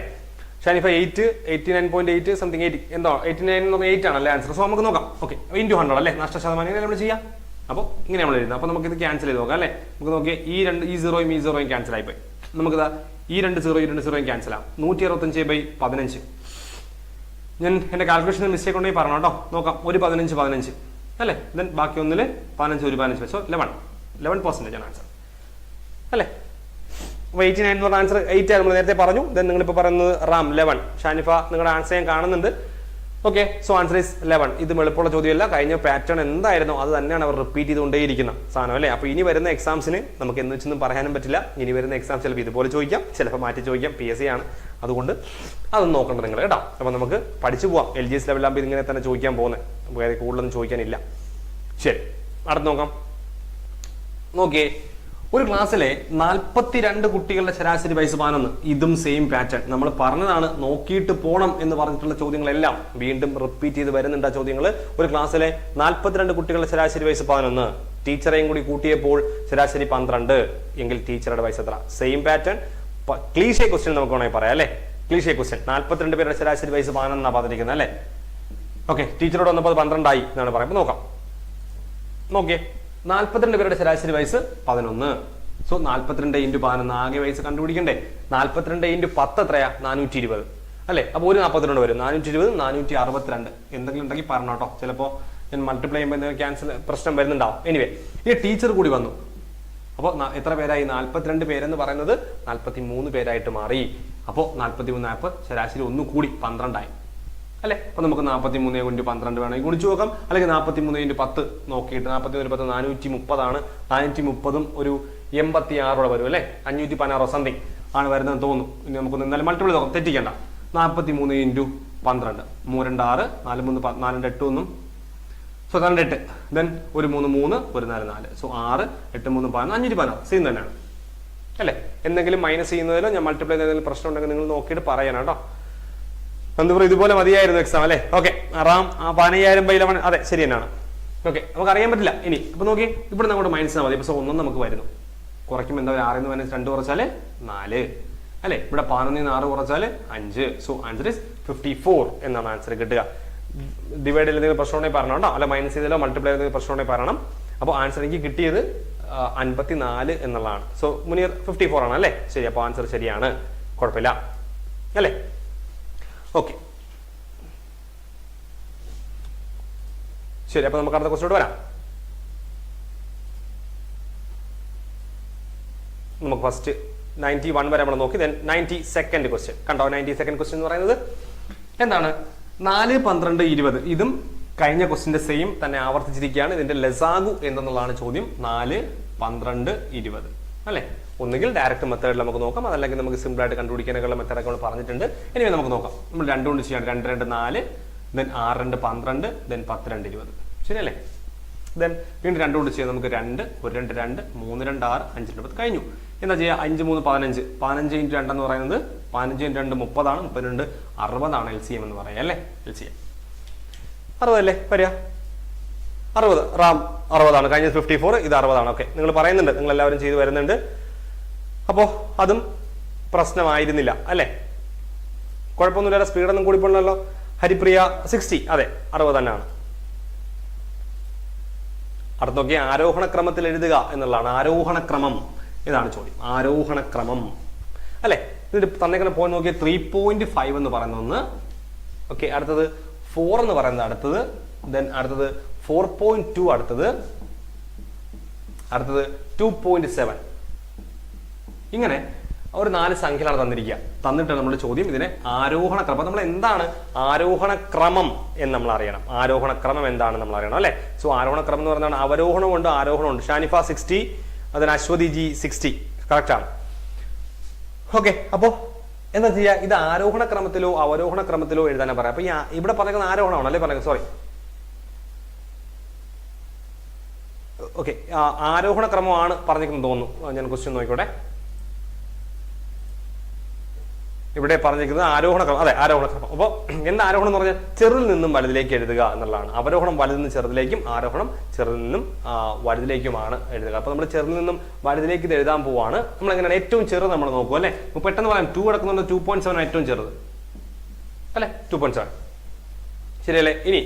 Speaker 1: ഷാനിഫ 8, 89.8 സംതിങ് 8 എന്തോ 89 എന്ന് പറഞ്ഞാൽ 8 ആണല്ലേ ആൻസർ. സോ നമുക്ക് നോക്കാം. ഓക്കെ, ഇൻറ്റു 100 അല്ലേ, നഷ്ടശതമാനം ഇങ്ങനെ നമ്മൾ ചെയ്യാം. അപ്പോൾ ഇങ്ങനെ നമ്മൾ എഴുതുന്നത്. അപ്പോൾ നമുക്ക് ഇത് ക്യാൻസൽ ചെയ്ത് നോക്കാം അല്ലേ. നമുക്ക് നോക്കിയാൽ ഈ സീറോയും ഈ സീറോയും ക്യാൻസൽ ആയിപ്പോയി. നമുക്കിതാ ഈ 2 സീറോയും ക്യാൻസൽ ആവും. 165/15. ഞാൻ എൻ്റെ കാൽക്കുലേഷൻ മിസ്റ്റേക്ക് ഉണ്ടെങ്കിൽ പറഞ്ഞു കേട്ടോ. നോക്കാം, ഒരു 15 അല്ലേ, ദെൻ ബാക്കി ഒന്നിൽ 15 ഒരു 15 സോ 11% ആണ് ആൻസർ അല്ലേ. അപ്പോൾ 89 എന്ന് പറഞ്ഞ ആൻസർ 8 നമ്മൾ നേരത്തെ പറഞ്ഞു. ദെൻ നിങ്ങളിപ്പോൾ പറയുന്നത് റാം 11. ഷാനിഫ നിങ്ങളുടെ ആൻസർ ഞാൻ കാണുന്നുണ്ട്. Okay, so answer is 11. ഇത് എളുപ്പമുള്ള ചോദ്യമല്ല, കഴിഞ്ഞ പാറ്റേൺ എന്തായിരുന്നോ അത് തന്നെയാണ് അവർ റിപ്പീറ്റ് ചെയ്തുകൊണ്ടേയിരിക്കുന്ന സാധനം അല്ലേ. അപ്പോൾ ഇനി വരുന്ന എക്സാംസിന് നമുക്ക് എന്ന് വെച്ചൊന്നും പറയാനും പറ്റില്ല. ഇനി വരുന്ന എക്സാം ചിലപ്പോൾ ഇതുപോലെ ചോദിക്കാം, ചിലപ്പോൾ മാറ്റി ചോദിക്കാം. PSC ആണ്, അതുകൊണ്ട് അതൊന്നും നോക്കണ്ട നിങ്ങൾ കേട്ടോ. അപ്പോൾ നമുക്ക് പഠിച്ചു പോവാം. LGS ലെവലാകുമ്പോൾ ഇതിങ്ങനെ തന്നെ ചോദിക്കാൻ പോകുന്നത്, കൂടുതലൊന്നും ചോദിക്കാനില്ല. ശരി, അടുത്ത് നോക്കാം. നോക്കിയേ, ഒരു ക്ലാസ്സിലെ 42 കുട്ടികളുടെ ശരാശരി വയസ്സ് 11. ഇതും സെയിം പാറ്റേൺ നമ്മൾ പറഞ്ഞതാണ്. നോക്കിയിട്ട് പോണം എന്ന് പറഞ്ഞിട്ടുള്ള ചോദ്യങ്ങളെല്ലാം വീണ്ടും റിപ്പീറ്റ് ചെയ്ത് വരുന്നുണ്ട് ആ ചോദ്യങ്ങൾ. ഒരു ക്ലാസ്സിലെ 42 കുട്ടികളുടെ ശരാശരി വയസ്സ് 11, ടീച്ചറെയും കൂടി കൂട്ടിയപ്പോൾ ശരാശരി 12 എങ്കിൽ ടീച്ചറുടെ വയസ്സ് എത്ര? Same pattern. ക്ലീഷേ ക്വസ്റ്റ്യൻ നമുക്ക് വേണമെങ്കിൽ പറയാം അല്ലേ. Cliché question. 42 പേരുടെ ശരാശരി വയസ്സ് 11 എന്നാണ് പറഞ്ഞിരിക്കുന്നത് അല്ലേ. ഓക്കെ, ടീച്ചറോട് വന്നപ്പോൾ 12 ആയി എന്നാണ് പറയുമ്പോൾ നോക്കാം. നോക്കിയേ, 42 പേരുടെ ശരാശരി വയസ്സ് 11. സോ 42 × 11 ആകെ വയസ്സ് കണ്ടുപിടിക്കണ്ടേ. 42 × 10 എത്രയാ? 420 അല്ലെ. അപ്പോൾ ഒരു 42 വരും. 420, 462. എന്തെങ്കിലും ഉണ്ടെങ്കിൽ പറഞ്ഞോ കേട്ടോ. ചിലപ്പോൾ ഞാൻ മൾട്ടിപ്ലൈ ചെയ്യുമ്പോൾ ക്യാൻസൽ പ്രശ്നം വരുന്നുണ്ടാവും. എനിവേ, ഈ ടീച്ചർ കൂടി വന്നു. അപ്പോൾ എത്ര പേരായി? 42 പേരെന്ന് പറയുന്നത് 43 പേരായിട്ട് മാറി. അപ്പോൾ 43 ആയപ്പോൾ ശരാശരി ഒന്ന് കൂടി 12 ആയി അല്ലെ. അപ്പൊ നമുക്ക് 43 × 12 വേണമെങ്കിൽ ഗുണിച്ചു നോക്കാം. അല്ലെങ്കിൽ 43 × 10 നോക്കിയിട്ട് 43 × 10 430 ആണ്. 430 ഒരു 86 വരും അല്ലെ. 516 സംതിങ് ആണ് വരുന്നതെന്ന് തോന്നുന്നു. ഇനി നമുക്കൊന്ന് എന്തായാലും മൾട്ടിപ്പിൾ നോക്കാം, തെറ്റിക്കണ്ട. 43 × 12 3 2 6 4 3 4 8 ഒന്നും സോ 8. ദെൻ ഒരു 3 3 ഒരു 4 4 സോ 6 8 3 11 516 സെയിം തന്നെയാണ് അല്ലെ. എന്തെങ്കിലും മൈനസ് ചെയ്യുന്നതിലോ ഞാൻ മൾട്ടിപ്ലൈ ചെയ്യുന്നതിലും പ്രശ്നം ഉണ്ടെങ്കിൽ നിങ്ങൾ നോക്കിയിട്ട് പറയണം കേട്ടോ. എന്താ ഇതുപോലെ മതിയായിരുന്നു എക്സാം അല്ലെ. ഓക്കെ, റാം 15,000/11 അതെ ശരി തന്നെയാണ്. ഓക്കെ, നമുക്ക് അറിയാൻ പറ്റില്ല ഇനി. അപ്പൊ നോക്കി, ഇവിടെ നമ്മുടെ മൈനസ് മതി. ഇപ്പൊ 1 നമുക്ക് വരുന്നു. കുറയ്ക്കുമ്പോൾ എന്താ, 6 ന്ന് -2 കുറച്ചാല് 4 അല്ലെ. ഇവിടെ 11 ന്ന് 6 കുറച്ചാല് 5. സോ ആൻസർ ഇസ് 54 എന്നാണ് ആൻസർ കിട്ടുക. ഡിവൈഡ് ചെയ്തെങ്കിൽ പ്രശ്നം ഉണ്ടെങ്കിൽ പറഞ്ഞോ കേട്ടോ. അല്ല മൈനസ് ചെയ്തല്ലോ മൾട്ടിപ്ലൈ ചെയ്തെങ്കിൽ പ്രശ്നം ഉണ്ടെങ്കിൽ പറയണം. അപ്പോൾ ആൻസർ എനിക്ക് കിട്ടിയത് 54 എന്നുള്ളതാണ്. സോ മുനീർ 54 ആണ് അല്ലേ. ശരി, അപ്പോൾ ആൻസർ ശരിയാണ്, കുഴപ്പമില്ല അല്ലേ. ഓക്കെ, ശരി. അപ്പൊ നമുക്ക് അടുത്ത ക്വസ്റ്റ്യൻ വരാം. നമുക്ക് ഫസ്റ്റ് 91 വരെ നമ്മൾ നോക്കി. ദെൻ 92nd ക്വസ്റ്റ്യൻ കണ്ടോ. 92nd ക്വസ്റ്റ്യൻ എന്ന് പറയുന്നത് എന്താണ്? 4 12 20. ഇതും കഴിഞ്ഞ ക്വസ്റ്റ്യന്റെ സെയിം തന്നെ ആവർത്തിച്ചിരിക്കുകയാണ്. ഇതിന്റെ ലസാഗു എന്തെന്നുള്ളതാണ് ചോദ്യം. 4 12 20 അല്ലെ. ഒന്നുകിൽ ഡയറക്റ്റ് മെത്തേഡിൽ നമുക്ക് നോക്കാം, അതല്ലെങ്കിൽ നമുക്ക് സിമ്പിൾ ആയിട്ട് കണ്ടുപിടിക്കാനുള്ള മെത്തേഡൊക്കെ നമ്മൾ പറഞ്ഞിട്ടുണ്ട്. ഇനി നമുക്ക് നോക്കാം. നമ്മൾ 2 കൊണ്ട് ചെയ്യാണ്. 2 2 4 ദെൻ 6 2 12 ദെൻ 10 2 20 ശരിയല്ലേ. ദെൻ വീണ്ടും 2 കൊണ്ട് ചെയ്യാം. നമുക്ക് 2 1 2 2 3 2 6 5 2 10 കഴിഞ്ഞു. എന്താ ചെയ്യുക? 5 3 15. 15 × 2 എന്ന് പറയുന്നത് 15 × 2 30 ആണ്. 32 60 ആണ് LCM എന്ന് പറയാം അല്ലേ. LCM 60 അല്ലേ വരിക. 60 റാം 60 ആണ്. കഴിഞ്ഞ 54, ഇത് 60 ആണ്. ഓക്കെ, നിങ്ങൾ പറയുന്നുണ്ട്, നിങ്ങൾ എല്ലാവരും ചെയ്ത് വരുന്നുണ്ട്. അപ്പോ അതും പ്രശ്നമായിരുന്നില്ല അല്ലെ. കുഴപ്പമൊന്നുമില്ല. സ്പീഡൊന്നും കൂടി പോണല്ലോ. ഹരിപ്രിയ 60 അതെ 60 തന്നെയാണ്. അടുത്ത് നോക്കി, ആരോഹണ ക്രമത്തിൽ എഴുതുക എന്നുള്ളതാണ്. ആരോഹണക്രമം ഇതാണ് ചോദ്യം. ആരോഹണക്രമം അല്ലെ. ഇതിന്റെ തന്നേക്കുന്ന പോയിന്റ് നോക്കിയ 3.5 എന്ന് പറയുന്ന ഒന്ന്. ഓക്കെ, അടുത്തത് 4 എന്ന് പറയുന്നത് അടുത്തത്. ദെൻ അടുത്തത് 4.2 അടുത്തത് 2.7. ഇങ്ങനെ ഒരു 4 സംഖ്യകളാണ് തന്നിരിക്കുക. തന്നിട്ട് നമ്മുടെ ചോദ്യം ഇതിനെ ആരോഹണ ക്രമം. നമ്മൾ എന്താണ് ആരോഹണ ക്രമം എന്ന് നമ്മൾ അറിയണം. ആരോഹണ ക്രമം എന്താണെന്ന് നമ്മൾ അറിയണം അല്ലെ. സോ ആരോഹണ ക്രമം എന്ന് പറയുന്നത് അവരോഹണമുണ്ട് ആരോഹണമുണ്ട്. ഷാനിഫ 60, അതിന് അശ്വതി ജി 60 കറക്റ്റ് ആണ്. ഓക്കെ, അപ്പോ എന്താ ചെയ്യുക? ഇത് ആരോഹണ ക്രമത്തിലോ അവരോഹണ ക്രമത്തിലോ എഴുതാനാ പറയാം. അപ്പൊ ഇവിടെ പറഞ്ഞിരിക്കുന്ന ആരോഹണമാണ് അല്ലേ പറയുന്നത്. സോറി, ഓക്കെ, ആരോഹണ ക്രമമാണ് പറഞ്ഞിരിക്കുന്നത് തോന്നുന്നു. ഞാൻ ക്വസ്റ്റ്യൻ നോക്കിക്കോട്ടെ. ഇവിടെ പറഞ്ഞിരിക്കുന്നത് ആരോഹണ ക്രമം. അതെ, ആരോഹണ ക്രമം. അപ്പോൾ എന്താ ആരോഹണം എന്ന് പറഞ്ഞാൽ ചെറുതിൽ നിന്നും വലുതിലേക്ക് എഴുതുക എന്നുള്ളതാണ്. അവരോഹണം വലുതിൽ നിന്ന് ചെറുതിലേക്കും, ആരോഹണം ചെറുതിൽ നിന്നും വലുതിലേക്കുമാണ് എഴുതുക. അപ്പൊ നമ്മൾ ചെറുതിൽ നിന്നും വലുതിലേക്ക് ഇത് എഴുതാൻ പോവാണ്. നമ്മൾ എങ്ങനെയാണ് ഏറ്റവും ചെറുത് നമ്മൾ നോക്കും അല്ലെ. പെട്ടെന്ന് പറയാം 2 കിടക്കുന്നുണ്ട്. 2.7 ഏറ്റവും ചെറുത് അല്ലെ 2.7 ശരിയല്ലേ. ഇനി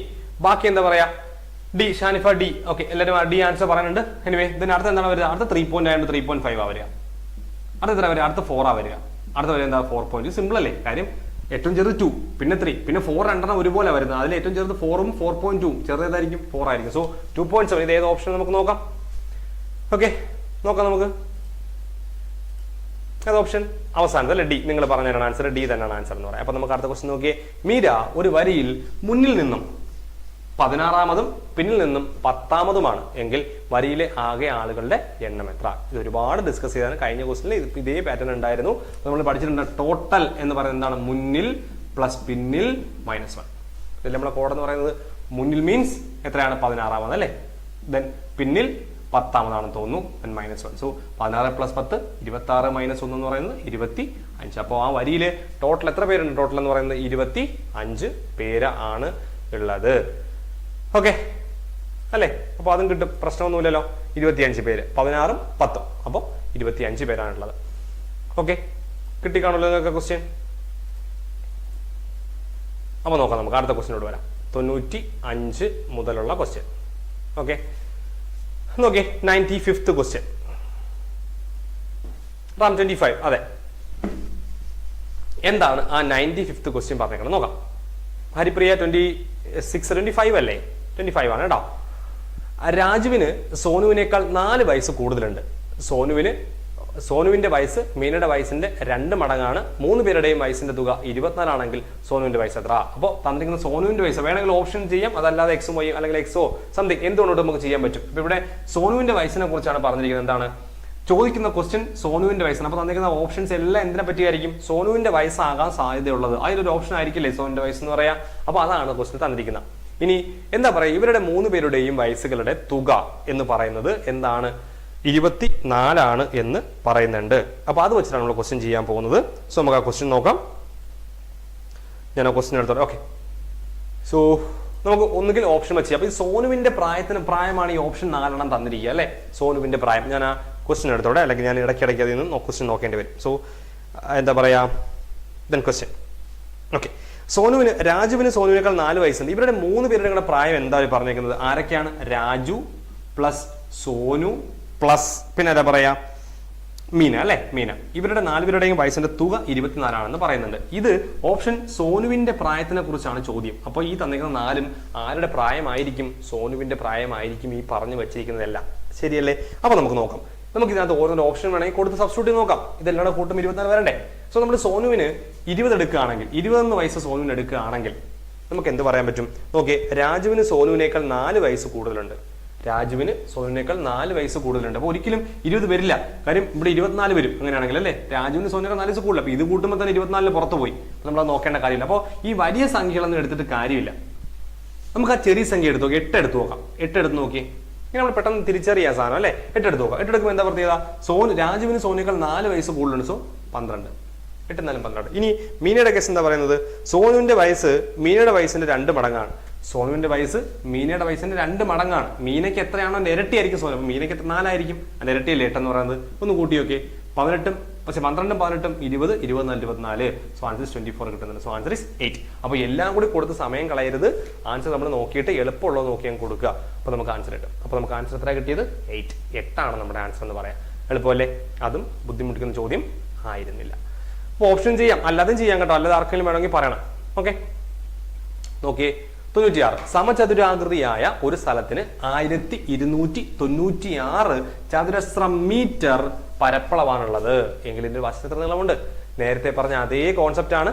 Speaker 1: ബാക്കി എന്താ പറയാ ഡി ഷാനിഫ ഡി. ഓക്കെ എല്ലാവരും ഡി ആൻസർ പറയുന്നുണ്ട്. എനിവേ ഇതിന് അടുത്ത് എന്താണ് വരിക? അടുത്ത 3.9 3.5 വരിക. അടുത്ത എത്ര വരിക? അടുത്ത 4 വരിക. അടുത്ത വരിക എന്താ 4. സിമ്പിൾ അല്ലേ കാര്യം. ഏറ്റവും ചെറുത് 2 പിന്നെ 3 പിന്നെ 4 രണ്ടെണ്ണം ഒരുപോലെ വരുന്നത്. അതിൽ ഏറ്റവും ചെറുത് 4 4.2 ചെറുതായിരിക്കും 4 ആയിരിക്കും. സോ 2.7 ഇത് ഏത് ഓപ്ഷൻ നമുക്ക് നോക്കാം. ഓക്കെ നോക്കാം നമുക്ക് ഏത് ഓപ്ഷൻ അവസാനത്തെ അല്ലെ ഡി. നിങ്ങൾ പറഞ്ഞതാണ് ആൻസർ ഡി തന്നെയാണ് ആൻസർ എന്ന് പറയാം. അപ്പൊ നമുക്ക് അടുത്ത ക്വസ്റ്റ്യൻ നോക്കിയേ. മീര ഒരു വരിയിൽ മുന്നിൽ നിന്നും 16-മതും പിന്നിൽ നിന്നും 10-മതുമാണ് എങ്കിൽ വരിയിലെ ആകെ ആളുകളുടെ എണ്ണം എത്ര? ഇത് ഒരുപാട് ഡിസ്കസ് ചെയ്താണ്. കഴിഞ്ഞ ക്വസ്റ്റ്യനിൽ ഇതേ പാറ്റേൺ ഉണ്ടായിരുന്നു. നമ്മൾ പഠിച്ചിട്ടുണ്ട് ടോട്ടൽ എന്ന് പറയുന്നത് എന്താണ്? മുന്നിൽ പ്ലസ് പിന്നിൽ -1. ഇതിൽ നമ്മളെ കോഡ് എന്ന് പറയുന്നത് മുന്നിൽ മീൻസ് എത്രയാണ്? 16-മത് അല്ലേ. ദെൻ പിന്നിൽ 10-മതാണെന്ന് തോന്നുന്നു. ദെൻ -1. സോ 16 + 10 26 - 1 എന്ന് പറയുന്നത് 25. അപ്പോൾ ആ വരിയിലെ ടോട്ടൽ എത്ര പേരുണ്ട്? ടോട്ടൽ എന്ന് പറയുന്നത് 25 പേര് ആണ് ഉള്ളത്. ഓക്കെ അല്ലേ. അപ്പൊ അതും കിട്ടും, പ്രശ്നമൊന്നുമില്ലല്ലോ. 25 പേര് 16ഉം 10ഉം അപ്പോൾ 25 പേരാണുള്ളത്. ഓക്കെ കിട്ടിക്കാണല്ലോ നിങ്ങൾക്ക് ക്വസ്റ്റ്യൻ. അപ്പൊ നോക്കാം നമുക്ക് അടുത്ത ക്വസ്റ്റ്യനോട് വരാം. 95 മുതലുള്ള ക്വസ്റ്റ്യൻ. ഓക്കെ നോക്കിയേ 95th ക്വസ്റ്റ്യൻ. റാം 25 അതെ. എന്താണ് ആ 95th ക്വസ്റ്റ്യൻ പറഞ്ഞേക്കണം നോക്കാം. ഹരിപ്രിയ 25 അല്ലേ? 25 ആണ് കേട്ടോ. രാജുവിന് സോനുവിനേക്കാൾ 4 വയസ്സ് കൂടുതലുണ്ട്. സോനുവിന്റെ വയസ്സ് മീനയുടെ വയസ്സിന്റെ 2 മടങ്ങാണ്. 3 പേരുടെയും വയസ്സിന്റെ തുക 24 ആണെങ്കിൽ സോനുവിന്റെ വയസ്സ് എത്ര? അപ്പോൾ തന്നിരിക്കുന്ന സോനുവിന്റെ വയസ്സ് വേണമെങ്കിൽ ഓപ്ഷൻ ചെയ്യാം, അതല്ലാതെ എക്സും വൈ അല്ലെങ്കിൽ എക്സോ സംതിങ് എന്തുകൊണ്ടോ നമുക്ക് ചെയ്യാൻ പറ്റും. ഇപ്പൊ ഇവിടെ സോനുവിന്റെ വയസ്സിനെ കുറിച്ചാണ് പറഞ്ഞിരിക്കുന്നത്. എന്താണ് ചോദിക്കുന്ന ക്വസ്റ്റ്യൻ? സോനുവിന്റെ വയസ്സാണ്. അപ്പൊ തന്നിരിക്കുന്ന ഓപ്ഷൻസ് എല്ലാം എന്തിനെ പറ്റിയായിരിക്കും? സോനുവിന്റെ വയസ്സാകാൻ സാധ്യതയുള്ളത്. അതിലൊരു ഓപ്ഷൻ ആയിരിക്കില്ലേ സോനുവിന്റെ വയസ്സ് എന്ന് പറയാ. അപ്പൊ അതാണ് ക്വസ്റ്റ്യൻ തന്നിരിക്കുന്നത്. ഇനി എന്താ പറയാ ഇവരുടെ 3 പേരുടെയും വയസ്സുകളുടെ തുക എന്ന് പറയുന്നത് എന്താണ്? 24 എന്ന് പറയുന്നുണ്ട്. അപ്പൊ അത് വെച്ചിട്ടാണ് നമ്മൾ ക്വസ്റ്റ്യൻ ചെയ്യാൻ പോകുന്നത്. സോ നമുക്ക് ആ ക്വസ്റ്റ്യൻ നോക്കാം. ഞാൻ ആ ക്വസ്റ്റ്യൻ എടുത്തോളാം. ഓക്കെ സോ നമുക്ക് ഒന്നുകിൽ ഓപ്ഷൻ വെച്ച് അപ്പൊ ഈ സോനുവിന്റെ പ്രായമാണ് ഈ ഓപ്ഷൻ 4 തന്നിരിക്കുക അല്ലെ. സോനുവിന്റെ പ്രായം ഞാൻ ആ ക്വസ്റ്റ്യൻ എടുത്തോടെ, അല്ലെങ്കിൽ ഞാൻ ഇടയ്ക്കിടയ്ക്ക് അതിൽ നിന്ന് ക്വസ്റ്റ്യൻ നോക്കേണ്ടി വരും. സോ എന്താ പറയാ ദെൻ ക്വസ്റ്റ്യൻ. ഓക്കെ രാജുവിന് സോനുവിനേക്കാൾ 4 വയസ്സുണ്ട്. ഇവരുടെ 3 പേരുടെ കൂടെ പ്രായം എന്താ പറഞ്ഞേക്കുന്നത്? ആരൊക്കെയാണ്? രാജു പ്ലസ് സോനു പ്ലസ് പിന്നെ എന്താ പറയാ മീന അല്ലെ. മീന. ഇവരുടെ 4 പേരുടെയും വയസ്സിന്റെ തുക 24 ആണെന്ന് പറയുന്നുണ്ട്. ഇത് ഓപ്ഷൻ സോനുവിന്റെ പ്രായത്തിനെ കുറിച്ചാണ് ചോദ്യം. അപ്പൊ ഈ തന്നിരിക്കുന്ന 4ഉം ആരുടെ പ്രായമായിരിക്കും? സോനുവിന്റെ പ്രായമായിരിക്കും ഈ പറഞ്ഞു വെച്ചിരിക്കുന്നതെല്ലാം. ശരിയല്ലേ. അപ്പൊ നമുക്ക് നോക്കാം. നമുക്ക് ഇതിനകത്ത് ഓരോ ഓപ്ഷൻ വേണമെങ്കിൽ കൊടുത്ത് സബ്സ്റ്റിറ്റ്യൂട്ട് നോക്കാം. ഇതെല്ലാം കൂട്ടും 24 വരണ്ടേ. സോ നമ്മൾ സോനുവിന് 20 എടുക്കുകയാണെങ്കിൽ 21 വയസ്സ് സോനുവിന് എടുക്കുകയാണെങ്കിൽ നമുക്ക് എന്ത് പറയാൻ പറ്റും? നോക്കിയേ രാജുവിന് സോനുവിനേക്കാൾ 4 വയസ്സ് കൂടുതലുണ്ട്. രാജുവിന് സോനുവിനേക്കാൾ 4 വയസ്സ് കൂടുതലുണ്ട്. അപ്പോൾ ഒരിക്കലും 20 വരില്ല. കാര്യം ഇവിടെ 24 വരും അങ്ങനെയാണെങ്കിൽ അല്ലേ. രാജുവിന് സോനുവിനേക്കാൾ 4 വയസ്സ് കൂടുതൽ. അപ്പൊ ഇത് കൂട്ടുമ്പോൾ തന്നെ 24 പുറത്ത് പോയി. നമ്മളത് നോക്കേണ്ട കാര്യമില്ല. അപ്പോൾ ഈ വലിയ സംഖ്യകളൊന്നും എടുത്തിട്ട് കാര്യമില്ല. നമുക്ക് ആ ചെറിയ സംഖ്യ എടുത്ത് നോക്കി 8 എടുത്ത് നോക്കാം. 8 എടുത്ത് നോക്കി ഇങ്ങനെ നമ്മൾ പെട്ടെന്ന് തിരിച്ചറിയാൻ സാധനം അല്ലെ. 8 എടുത്ത് നോക്കാം. 8 എടുക്കുമ്പോൾ എന്താ പ്രത്യേകത? രാജുവിന് സോനുവിനേക്കാൾ 4 വയസ്സ് കൂടുതലുണ്ട്. സോ 12. 8 4 12. ഇനി മീനയുടെ കേസ് എന്താ പറയുന്നത്? സോനുവിന്റെ വയസ്സ് മീനയുടെ വയസ്സിന്റെ 2 മടങ്ങാണ്. സോനുവിന്റെ വയസ്സ് മീനയുടെ വയസ്സിന്റെ 2 മടങ്ങാണ്. മീനയ്ക്ക് എത്രയാണോ ഇരട്ടിയായിരിക്കും സോനു. അപ്പൊ മീനയ്ക്ക് 4 ആയിരിക്കും. അതിന്റെ ഇരട്ടിയല്ലേ 8 എന്ന് പറയുന്നത്. ഒന്ന് കൂട്ടി നോക്കി 18 പക്ഷെ 12 18 20 24 24. സോ ആൻസർ 24 കിട്ടുന്നുണ്ട്. So answer is 8. അപ്പൊ എല്ലാം കൂടി കൊടുത്ത് സമയം കളയരുത്. ആൻസർ നമ്മൾ നോക്കിയിട്ട് എളുപ്പമുള്ളത് നോക്കി ഞാൻ കൊടുക്കുക. അപ്പൊ നമുക്ക് ആൻസർ കിട്ടും. അപ്പൊ നമുക്ക് ആൻസർ എത്ര കിട്ടിയത്? 8 ആണ് നമ്മുടെ ആൻസർ എന്ന് പറയാം. എളുപ്പമല്ലേ. അതും ബുദ്ധിമുട്ടിക്കുന്ന ചോദ്യം ആയിരുന്നില്ല. അപ്പൊ ഓപ്ഷൻ ചെയ്യാം, അല്ലാതെയും ചെയ്യാം കേട്ടോ. അല്ലാതെ ആർക്കെങ്കിലും വേണമെങ്കിൽ പറയണം. ഓക്കെ നോക്കിയേ 96 സമചതുരാകൃതിയായ ഒരു സ്ഥലത്തിന് 1296 ചതുരശ്ര മീറ്റർ പരപ്പളവാണുള്ളത് എങ്കിൽ ഇതിന്റെ വശത്ത് നീളമുണ്ട്. നേരത്തെ പറഞ്ഞ അതേ കോൺസെപ്റ്റ് ആണ്.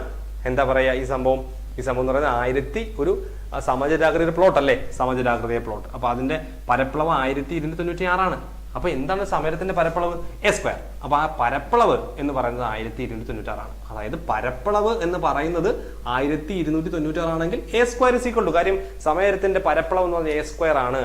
Speaker 1: എന്താ പറയാ ഈ സംഭവം എന്ന് പറയുന്നത് 1000 ഒരു സമചതുരാകൃതിയുടെ പ്ലോട്ട് അല്ലേ. സമചതുരാകൃതിയുടെ പ്ലോട്ട്. അപ്പൊ അതിന്റെ പരപ്പളവ് 1296 ആണ്. അപ്പൊ എന്താണ് സമരത്തിന്റെ പരപ്പളവ്? A square. അപ്പൊ ആ പരപ്പളവ് എന്ന് പറയുന്നത് 1296 ആണ്. അതായത് പരപ്പളവ് എന്ന് പറയുന്നത് 1296 ആണെങ്കിൽ A square is equal to, കാര്യം സമയത്തിന്റെ പരപ്പളവ് എന്ന് പറഞ്ഞാൽ എ സ്ക്വയർ ആണ്.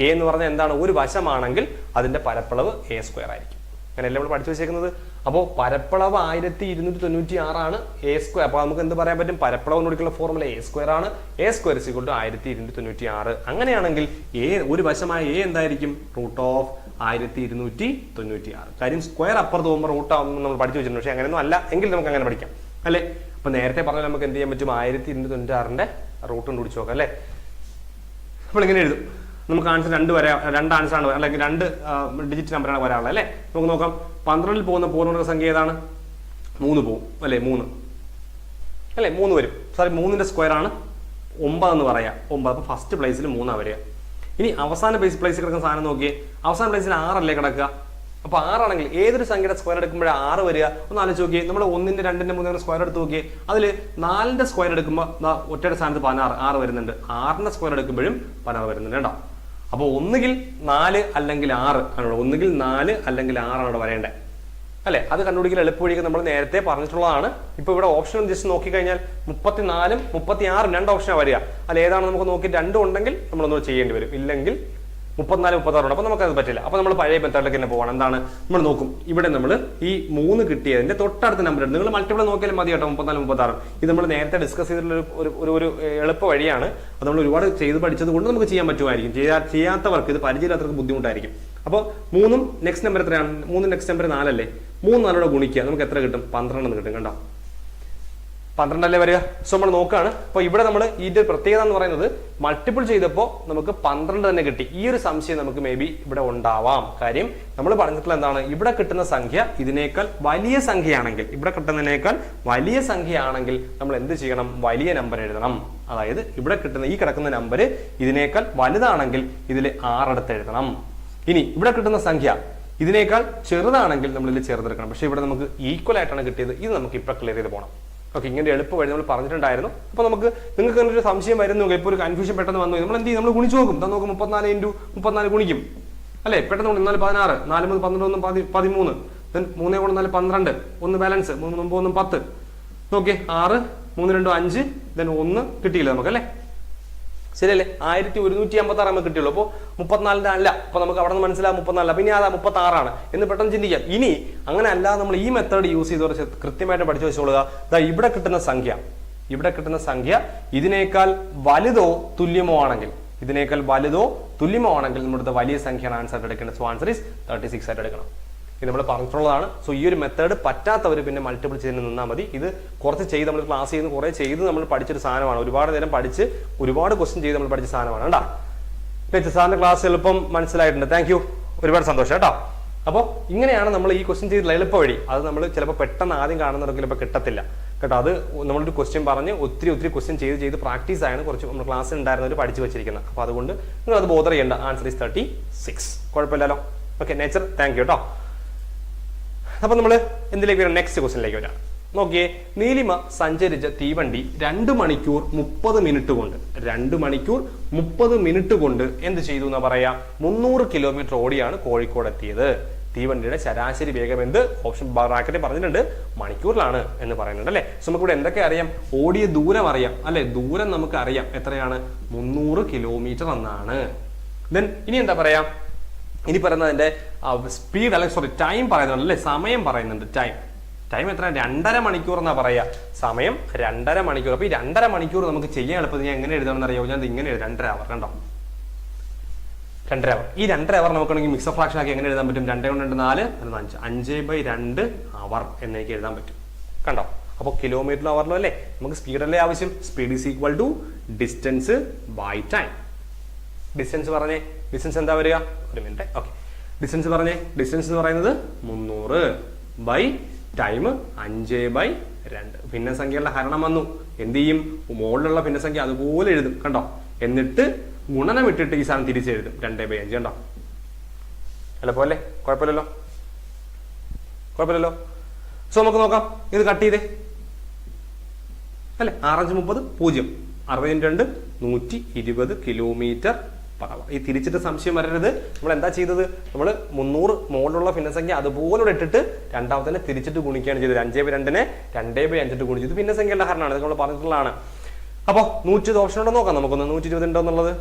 Speaker 1: എ എന്ന് പറഞ്ഞാൽ എന്താണ്? ഒരു വശമാണെങ്കിൽ അതിന്റെ പരപ്പളവ് എ സ്ക്വയർ ആയിരിക്കും. അങ്ങനെയല്ലേ നമ്മൾ പഠിച്ചു വെച്ചേക്കുന്നത്. അപ്പോൾ പരപ്പളവ് 1296 ആണ് എ സ്ക്വയർ. അപ്പൊ നമുക്ക് എന്ത് പറയാൻ പറ്റും? പരപ്പളവ് കൊടുക്കുന്ന ഫോർമുല എ സ്ക്വയർ ആണ്. A square is equal to 1296. അങ്ങനെയാണെങ്കിൽ എ ഒരു വശമായ എ എന്തായിരിക്കും? Root of 1296. കാര്യം സ്ക്വയർ അപ്പുറത്ത് പോകുമ്പോൾ റൂട്ട് ആവുമ്പോൾ നമ്മൾ പഠിച്ചു വെച്ചിട്ടുണ്ട്. പക്ഷെ അങ്ങനെയൊന്നും അല്ല എങ്കിൽ നമുക്ക് അങ്ങനെ പഠിക്കാം അല്ലെ. അപ്പൊ നേരത്തെ പറഞ്ഞാൽ നമുക്ക് എന്ത് ചെയ്യാൻ പറ്റും 1296 റൂട്ട് കണ്ടുപിടിച്ച് നോക്കാം അല്ലേ. അപ്പോൾ ഇങ്ങനെ എഴുതും. നമുക്ക് ആൻസർ രണ്ട് ആൻസർ ആണ് അല്ലെങ്കിൽ 2 ഡിജിറ്റ് നമ്പറാണ് വരാനുള്ളത് അല്ലേ. നമുക്ക് നോക്കാം 12 പോകുന്ന പൂർണ്ണ സംഖ്യ ഏതാണ്? 3 പോകും അല്ലേ. 3 അല്ലേ, 3 വരും. സോറി 3ന്റെ സ്ക്വയർ ആണ് 9 എന്ന് പറയാം. 9. അപ്പൊ ഫസ്റ്റ് പ്ലേസിൽ 3 വരിക. ഇനി അവസാന പ്ലേസിൽ കിടക്കുന്ന സാധനം നോക്കിയേ. അവസാന പ്ലേസിൽ 6 അല്ലേ കിടക്കുക. അപ്പൊ 6 ആണെങ്കിൽ ഏതൊരു സംഖ്യയുടെ സ്ക്വയർ എടുക്കുമ്പോഴേ 6 വരിക. ഒന്ന് ആലോചിച്ച് നോക്കിയേ. നമ്മൾ 1ന്റെ 2ന്റെ 3ന്റെ സ്ക്വയർ എടുത്ത് നോക്കിയേ. അതിൽ 4ന്റെ സ്ക്വയർ എടുക്കുമ്പോൾ ഒറ്റയുടെ സ്ഥാനത്ത് 6 വരുന്നുണ്ട്. 6ന്റെ സ്ക്വയർ എടുക്കുമ്പോഴും 16 വരുന്നുണ്ട് കേട്ടോ. അപ്പൊ ഒന്നുകിൽ 4 അല്ലെങ്കിൽ 6 ആണ്. ഒന്നുകിൽ 4 അല്ലെങ്കിൽ 6 ആണ് വരേണ്ടത് അല്ലെ. അത് കണ്ടുപിടിക്കൽ എളുപ്പവഴിക്ക് നമ്മൾ നേരത്തെ പറഞ്ഞിട്ടുള്ളതാണ്. ഇപ്പൊ ഇവിടെ ഓപ്ഷൻ ജസ്റ്റ് നോക്കിക്കഴിഞ്ഞാൽ 34ഉം 36ഉം 2 ഓപ്ഷനാണ് വരിക. അല്ല ഏതാണ് നമുക്ക് നോക്കി 2 ഉണ്ടെങ്കിൽ നമ്മളൊന്നും ചെയ്യേണ്ടി വരും. ഇല്ലെങ്കിൽ 34, 36 ഉണ്ട്. അപ്പൊ നമുക്കത് പറ്റില്ല. അപ്പൊ നമ്മൾ പഴയ മെത്തേഡിലേക്ക് തന്നെ പോകണം. എന്താണ് നമ്മൾ നോക്കും. ഇവിടെ നമ്മൾ ഈ 3 കിട്ടിയതിന്റെ തൊട്ടടുത്ത നമ്പർ ഉണ്ട്. നിങ്ങൾ മൾട്ടിപ്പിൾ നോക്കിയാലും മതി കേട്ടോ. 34, 36. ഇത് നമ്മൾ നേരത്തെ ഡിസ്കസ് ചെയ്തിട്ടുള്ള ഒരു എളുപ്പ വഴിയാണ്. അത് നമ്മൾ ഒരുപാട് ചെയ്ത് പഠിച്ചത് കൊണ്ട് നമുക്ക് ചെയ്യാൻ പറ്റുമായിരിക്കും. ചെയ്യാത്തവർക്ക് ഇത് പരിചയമില്ലാത്തവർക്ക് ബുദ്ധിമുട്ടായിരിക്കും. അപ്പോൾ 3ഉം നെക്സ്റ്റ് നമ്പർ എത്രയാണ്? 3 നെക്സ്റ്റ് നമ്പർ 4 അല്ലേ. 3 4 ഗുണിക്കുക. നമുക്ക് എത്ര കിട്ടും? 12 എന്ന് കിട്ടും. കണ്ടോ 12 അല്ലേ വരിക. സോ നമ്മൾ നോക്കുകയാണ്. അപ്പൊ ഇവിടെ നമ്മൾ ഇതിന്റെ പ്രത്യേകത എന്ന് പറയുന്നത് മൾട്ടിപ്പിൾ ചെയ്തപ്പോൾ നമുക്ക് 12 തന്നെ കിട്ടി. ഈ ഒരു സംശയം നമുക്ക് മേ ബി ഇവിടെ ഉണ്ടാവാം. കാര്യം നമ്മൾ പറഞ്ഞിട്ടുള്ള എന്താണ്, ഇവിടെ കിട്ടുന്ന സംഖ്യ ഇതിനേക്കാൾ വലിയ സംഖ്യയാണെങ്കിൽ, ഇവിടെ കിട്ടുന്നതിനേക്കാൾ വലിയ സംഖ്യയാണെങ്കിൽ നമ്മൾ എന്ത് ചെയ്യണം? വലിയ നമ്പർ എഴുതണം. അതായത് ഇവിടെ കിട്ടുന്ന ഈ കിടക്കുന്ന നമ്പർ ഇതിനേക്കാൾ വലുതാണെങ്കിൽ ഇതിൽ 6 എടുത്ത് എഴുതണം. ഇനി ഇവിടെ കിട്ടുന്ന സംഖ്യ ഇതിനേക്കാൾ ചെറുതാണെങ്കിൽ നമ്മൾ ഇതിൽ ചെറുതെടുക്കണം. പക്ഷെ ഇവിടെ നമുക്ക് ഈക്വൽ ആയിട്ടാണ് കിട്ടിയത്. ഇത് നമുക്ക് ഇപ്പൊ ക്ലിയർ ചെയ്ത് പോകണം. ഓക്കെ, ഇങ്ങനെ എളുപ്പ വഴി നമ്മൾ പറഞ്ഞിട്ടുണ്ടായിരുന്നു. അപ്പൊ നമുക്ക് നിങ്ങൾക്ക് ഒരു സംശയം വരുന്നു, ഇപ്പൊ ഒരു കൺഫ്യൂഷൻ പെട്ടെന്ന് വന്നു, നമ്മൾ എന്ത് ചെയ്യും? നമ്മൾ ഗുണിച്ചു നോക്കും. നോക്കും 34 × 34 ഗുണിക്കും അല്ലെ. പെട്ടെന്ന് 4 16, 4 3 12 13, 3 × 4 12, 1 ബാലൻസ് 3 9 1 10. നോക്കിയേ 6 3 2 5, 1 കിട്ടിയില്ല നമുക്ക് അല്ലെ. ശരിയല്ലേ? 1156 നമുക്ക് കിട്ടിയുള്ളൂ. അപ്പോൾ 34ന്റെ അല്ല. അപ്പൊ നമുക്ക് അവിടെ നിന്ന് മനസ്സിലാവും 34. പിന്നെ അതാ 36 എന്ന് പെട്ടെന്ന് ചിന്തിക്കാം. ഇനി അങ്ങനെ അല്ലാതെ നമ്മൾ ഈ മെത്തേഡ് യൂസ് ചെയ്ത് കൃത്യമായിട്ട് പഠിച്ചു വെച്ചോളുക. ഇവിടെ കിട്ടുന്ന സംഖ്യ ഇതിനേക്കാൾ വലുതോ തുല്യമോ ആണെങ്കിൽ, നമ്മുടെ വലിയ സംഖ്യയാണ് ആൻസർ എടുക്കേണ്ടത്. സോ ആൻസർ ഈസ് 36 ആയിട്ട് എടുക്കണം. ഇത് നമ്മൾ പറഞ്ഞിട്ടുള്ളതാണ്. സോ ഈ ഒരു മെത്തേഡ് പറ്റാത്തവർ പിന്നെ മൾട്ടിപ്പിൾ ചെയ്ത് നിന്നാൽ മതി. ഇത് കുറച്ച് ചെയ്ത് നമ്മൾ ക്ലാസ് ചെയ്യുന്ന കുറേ ചെയ്ത് നമ്മൾ പഠിച്ചൊരു സാധനമാണ്. ഒരുപാട് നേരം പഠിച്ച് ഒരുപാട് ക്വസ്റ്റ്യൻ ചെയ്ത് നമ്മൾ പഠിച്ച സാധനമാണ് കേട്ടോ. സാറിന്റെ ക്ലാസ് എളുപ്പം മനസ്സിലായിട്ടുണ്ട്. താങ്ക് യു, ഒരുപാട് സന്തോഷം കേട്ടോ. അപ്പോൾ ഇങ്ങനെയാണ് നമ്മൾ ഈ ക്വസ്റ്റ്യൻ ചെയ്തിട്ടുള്ള എളുപ്പ വഴി. അത് നമ്മൾ ചിലപ്പോൾ പെട്ടെന്ന് ആദ്യം കാണുന്നവർക്ക് ചിലപ്പോൾ കിട്ടത്തില്ല കേട്ടോ. അത് നമ്മളൊരു ക്വസ്റ്റ്യൻ പറഞ്ഞ് ഒത്തിരി ക്വസ്റ്റ്യൻ ചെയ്ത് പ്രാക്ടീസ് ആണ് കുറച്ച് നമ്മൾ ക്ലാസ്സിൽ ഉണ്ടായിരുന്നവർ പഠിച്ചു വെച്ചിരിക്കുന്നത്. അപ്പോൾ അതുകൊണ്ട് നിങ്ങൾ അത് ബോധർ ചെയ്യേണ്ട. Answer is 36. കുഴപ്പമില്ലല്ലോ. ഓക്കെ നേച്ചർ, താങ്ക് യു കേട്ടോ. അപ്പൊ നമ്മൾ എന്തിലേക്ക് വരാം? നെക്സ്റ്റ് ക്വസ്റ്റ്യനിലേക്ക് വരാം. നോക്കിയേ, നീലിമ സഞ്ചരിച്ച തീവണ്ടി 2 മണിക്കൂർ 30 മിനിറ്റ് കൊണ്ട് 2 മിനിറ്റ് കൊണ്ട് എന്ത് ചെയ്തു എന്നാ പറയാ? 300 കിലോമീറ്റർ ഓടിയാണ് കോഴിക്കോട് എത്തിയത്. തീവണ്ടിയുടെ ശരാശരി വേഗം എന്ത്? ഓപ്ഷൻ ബ്രാക്കറ്റിൽ പറഞ്ഞിട്ടുണ്ട്, മണിക്കൂറിലാണ് എന്ന് പറയുന്നുണ്ട് അല്ലെ. സോ നമുക്ക് ഇവിടെ എന്തൊക്കെ അറിയാം? ഓടിയ ദൂരം അറിയാം അല്ലെ. ദൂരം നമുക്ക് അറിയാം എത്രയാണ്? 300 കിലോമീറ്റർ എന്നാണ്. ദെൻ ഇനി എന്താ പറയാ? ഇനി പറയുന്നതിന്റെ സ്പീഡ് അല്ലെങ്കിൽ സോറി ടൈം പറയുന്നുണ്ട് അല്ലെ. സമയം പറയുന്നുണ്ട്. ടൈം എത്ര? 2.5 മണിക്കൂർ എന്നാ പറയാ. സമയം 2.5 മണിക്കൂർ. അപ്പൊ ഈ 2.5 മണിക്കൂർ നമുക്ക് ചെയ്യാൻ എളുപ്പത്തിൽ ഞാൻ എങ്ങനെ എഴുതാമെന്ന് അറിയാമോ? ഞാൻ ഇങ്ങനെ 2.5 അവർ കണ്ടോ. 2.5 അവർ. ഈ 2.5 അവർ നമുക്കാണെങ്കിൽ മിക്സർ ഫ്രാക്ഷൻ ആക്കി എങ്ങനെ എഴുതാൻ പറ്റും? 2 കൊണ്ട് 4 5 5/2 അവർ എന്നെനിക്ക് എഴുതാൻ പറ്റും. കണ്ടോ? അപ്പോൾ കിലോമീറ്റർ അവറിലോ അല്ലേ. നമുക്ക് സ്പീഡല്ലേ ആവശ്യം. Speed is equal to distance by time. Distance പറഞ്ഞേ. ഡിസ്റ്റൻസ് എന്താ വരിക? ഒരു മിനിറ്റ്. ഓക്കെ, ഡിസ്റ്റൻസ് പറഞ്ഞേ. ഡിസ്റ്റൻസ് എന്ന് പറയുന്നത് 300 ബൈ ടൈം 5/2. ഭിന്നസംഖ്യകളുടെ ഹരണം വന്നു. എന്ത് ചെയ്യും? മുകളിലുള്ള ഭിന്നസംഖ്യ അതുപോലെ എഴുതും കണ്ടോ. എന്നിട്ട് ഗുണനം ഇട്ടിട്ട് ഈ സാധനം തിരിച്ചെഴുതും 2/5. കണ്ടോ? എളുപ്പമല്ലേ? കുഴപ്പമില്ലല്ലോ. സോ നമുക്ക് നോക്കാം. ഇത് കട്ട് ചെയ്തേ അല്ലെ. 6 5 30 0 60 2 120 കിലോമീറ്റർ. ഈ തിരിച്ചിട്ട് സംശയം വരരുത്. നമ്മൾ എന്താ ചെയ്തത്? നമ്മൾ 300 മുകളിലുള്ള ഭിന്നസംഖ്യ അതുപോലെ ഇട്ടിട്ട് രണ്ടാമത്തെ തിരിച്ചിട്ട് ഗുണിക്കുകയാണ് ചെയ്തത്. 5/2 2/5 ഗുണിച്ചത് ഭിന്നസംഖ്യയുടെ ഹരണമാണ്. നമ്മൾ പറഞ്ഞിട്ടുള്ളതാണ്. അപ്പോൾ 120 ഓപ്ഷൻ ഉണ്ടോ നോക്കാം നമുക്കൊന്ന്. 120 ഉണ്ടോ എന്നുള്ളത്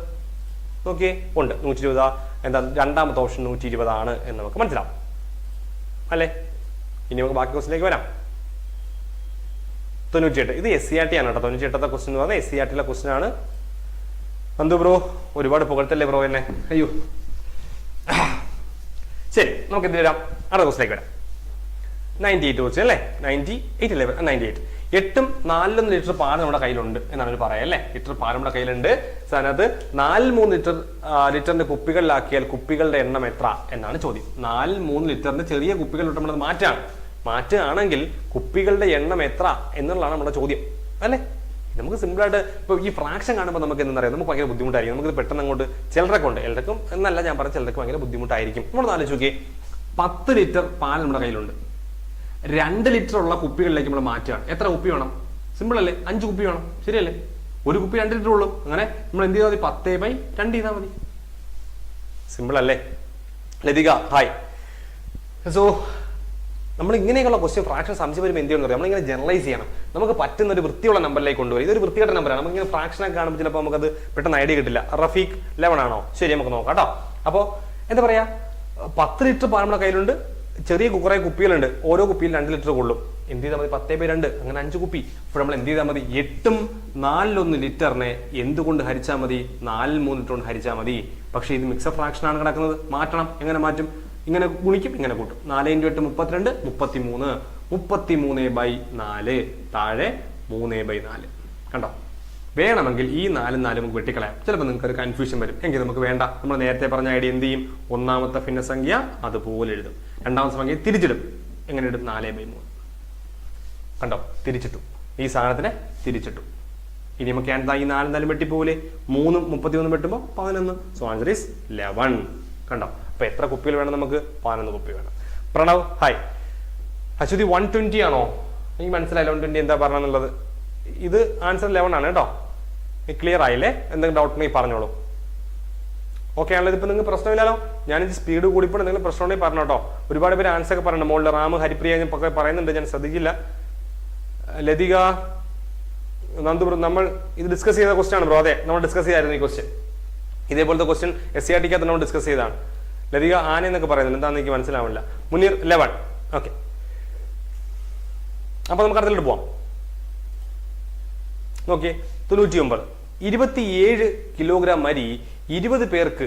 Speaker 1: നോക്കിയേ. ഉണ്ട്. 120 എന്താ? രണ്ടാമത്തെ ഓപ്ഷൻ 120 ആണ് എന്ന് നമുക്ക് മനസ്സിലാവും അല്ലേ. ഇനി നമുക്ക് ബാക്കി ക്വസ്റ്റിലേക്ക് വരാം. 98. ഇത് SCERT ആണ് കേട്ടോ. 98ത്തെ ക്വസ്റ്റ്യൻ എന്ന് പറഞ്ഞാൽ SCERTയിലെ ക്വസ്റ്റ്യൻ ആണ്. അന്തു ബ്രോ, ഒരുപാട് പുകഴ്ത്തല്ലേ ബ്രോ എന്നെ. അയ്യോ. ശരി, നമുക്ക് എന്ത് വരാം? അടുത്ത ക്വസ്റ്റിലേക്ക് വരാം. 98 ക്വസ്റ്റ്യൻ അല്ലേ. 98 അല്ലേ? 98. 8ഉം 4 ലിറ്റർ പാൽ നമ്മുടെ കയ്യിലുണ്ട് എന്നാണ് ഒരു പറയാം അല്ലേ. ലിറ്റർ പാൽ നമ്മുടെ കയ്യിലുണ്ട്. അതിനകത്ത് 4-3 ലിറ്ററിന്റെ കുപ്പികളിലാക്കിയാൽ കുപ്പികളുടെ എണ്ണം എത്ര എന്നാണ് ചോദ്യം. 4-3 ലിറ്ററിന്റെ ചെറിയ കുപ്പികളിലോട്ട് നമ്മൾ മാറ്റുകയാണെങ്കിൽ കുപ്പികളുടെ എണ്ണം എത്ര എന്നുള്ളതാണ് നമ്മുടെ ചോദ്യം അല്ലേ. നമുക്ക് സിമ്പിൾ ആയിട്ട് ഇപ്പോൾ ഈ ഫ്രാക്ഷൻ കാണുമ്പോൾ നമുക്ക് എന്താ പറയുക, നമുക്ക് ഭയങ്കര ബുദ്ധിമുട്ടായിരിക്കും. നമുക്ക് പെട്ടെന്ന് അങ്ങോട്ട് ചിലരൊക്കെ ഉണ്ട്, എല്ലാവർക്കും എന്നല്ല ഞാൻ പറഞ്ഞ ചിലർക്ക് ഭയങ്കര ബുദ്ധിമുട്ടായിരിക്കും. നമ്മൾ ആലോചിച്ച് നോക്കിയേ, 10 ലിറ്റർ പാൽ നമ്മുടെ കയ്യിലുണ്ട്. 2 ലിറ്റർ ഉള്ള കുപ്പികളിലേക്ക് നമ്മൾ മാറ്റുകയാണ്. എത്ര കുപ്പി വേണം? സിമ്പിൾ അല്ലേ, 5 കുപ്പി വേണം. ശരിയല്ലേ? ഒരു കുപ്പി 2 ലിറ്റർ ഉള്ളൂ. അങ്ങനെ നമ്മൾ എന്ത് ചെയ്താൽ മതി? 10/2 ചെയ്താൽ മതി. സിമ്പിൾ അല്ലേ? ലതിക ഹായ്. സോ നമ്മൾ ഇങ്ങനെയൊക്കെയുള്ള ക്വസ്റ്റ്യൻ ഫ്രാക്ഷൻ സംശയം വരുമ്പോൾ എന്ത് ചെയ്യണം അറിയാം, നമ്മളിങ്ങനെ ജനറലൈസ് ചെയ്യണം. നമുക്ക് പറ്റുന്ന ഒരു വൃത്തിയുള്ള നമ്പറിലേക്ക് കൊണ്ടുവരും. ഇതൊരു വൃത്തിയുടെ നമ്പറാണ്. നമുക്കിങ്ങനെ ഫ്രാക്ഷനൊക്കെ കാണുമ്പോൾ ചിലപ്പോൾ നമുക്കത് പെട്ടെന്ന് ഐഡിയ കിട്ടില്ല. റഫീഖ് 11 ആണോ? ശരി, നമുക്ക് നോക്കാം കേട്ടോ. അപ്പോൾ എന്താ പറയാ, 10 ലിറ്റർ പാൽ നമ്മുടെ കയ്യിലുണ്ട്. ചെറിയ കുറെ കുപ്പികളുണ്ട്. ഓരോ കുപ്പിയിൽ 2 ലിറ്റർ കൊള്ളും. എന്ത് ചെയ്താൽ മതി? 10/2, അങ്ങനെ 5 കുപ്പി. അപ്പോൾ നമ്മൾ എന്ത് ചെയ്താൽ മതി? 8ഉം 4-1 ലിറ്ററിനെ എന്തുകൊണ്ട് ഹരിച്ചാൽ മതി? 4-3 ലിറ്റർ കൊണ്ട് ഹരിച്ചാൽ മതി. പക്ഷേ ഇത് മിക്സഡ് ഫ്രാക്ഷൻ ആണ് കിടക്കുന്നത്. മാറ്റണം. എങ്ങനെ മാറ്റും? ഇങ്ങനെ ഗുണിക്കും, ഇങ്ങനെ കൂട്ടും. 4 × 8 32, 33. 33/4 താഴെ 3/4. കണ്ടോ? വേണമെങ്കിൽ ഈ 4 നമുക്ക് വെട്ടിക്കളയാം. ചിലപ്പോൾ നിങ്ങൾക്ക് ഒരു കൺഫ്യൂഷൻ വരും. എങ്കിൽ നമുക്ക് വേണ്ട. നമ്മൾ നേരത്തെ പറഞ്ഞ ഐഡിയ എന്ത് ചെയ്യും? ഒന്നാമത്തെ ഭിന്നസംഖ്യ അതുപോലെ എഴുതും. രണ്ടാമത്തെ സംഖ്യ തിരിച്ചിടും. എങ്ങനെ ഇടും? 4/3. കണ്ടോ? തിരിച്ചിട്ടു. ഈ സാധനത്തിനെ തിരിച്ചിട്ടു. ഇനി നമുക്ക് എന്താ ഈ 4 വെട്ടിപ്പോലെ 3ഉം 33 വെട്ടുമ്പോൾ 11. So answer is 11. കണ്ടോ? അപ്പൊ എത്ര കുപ്പികൾ വേണം നമുക്ക്? 11 കുപ്പി വേണം. പ്രണവ് ഹായ്. അശ്വതി 120 ആണോ? എനിക്ക് മനസ്സിലായില്ല 120 എന്താ പറഞ്ഞെന്നുള്ളത്. ഇത് ആൻസർ 11 ആണ് കേട്ടോ. ക്ലിയർ ആയില്ലേ? എന്തെങ്കിലും ഡൗട്ട് ഉണ്ടെങ്കിൽ പറഞ്ഞോളൂ. ഓക്കെ ആണല്ലോ? ഇതിപ്പോ നിങ്ങൾക്ക് പ്രശ്നമില്ലല്ലോ. ഞാനിത് സ്പീഡ് കൂടിപ്പോൾ എന്തെങ്കിലും പ്രശ്നം ഉണ്ടെങ്കിൽ പറഞ്ഞു കേട്ടോ. ഒരുപാട് പേര് ആൻസർ ഒക്കെ പറയുന്നുണ്ട്. മോളിൽ റാം ഹരിപ്രിയ ഒക്കെ പറയുന്നുണ്ട്, ഞാൻ ശ്രദ്ധിക്കില്ല. ലതിക നന്ദു, നമ്മൾ ഇത് ഡിസ്കസ് ചെയ്ത ക്വസ്റ്റ്യൻ ആണ് ബ്രോ. അതെ, നമ്മൾ ഡിസ്കസ് ചെയ്തായിരുന്നു ഈ ക്വസ്റ്റ്യൻ. ഇതേപോലത്തെ ക്വസ്റ്റ്യൻ SCRT-ക്കകത്ത് നമ്മൾ ഡിസ്കസ് ചെയ്തതാണ്. ലതിക ആന എന്നൊക്കെ പറയുന്നുണ്ട്, എന്താണെന്ന് എനിക്ക് മനസ്സിലാവില്ല. മുനീർ 11. ഓക്കെ, അപ്പൊ നമുക്ക് അടുത്തിട്ട് പോവാം. നോക്കിയേ, 99. 27 കിലോഗ്രാം അരി 20 പേർക്ക്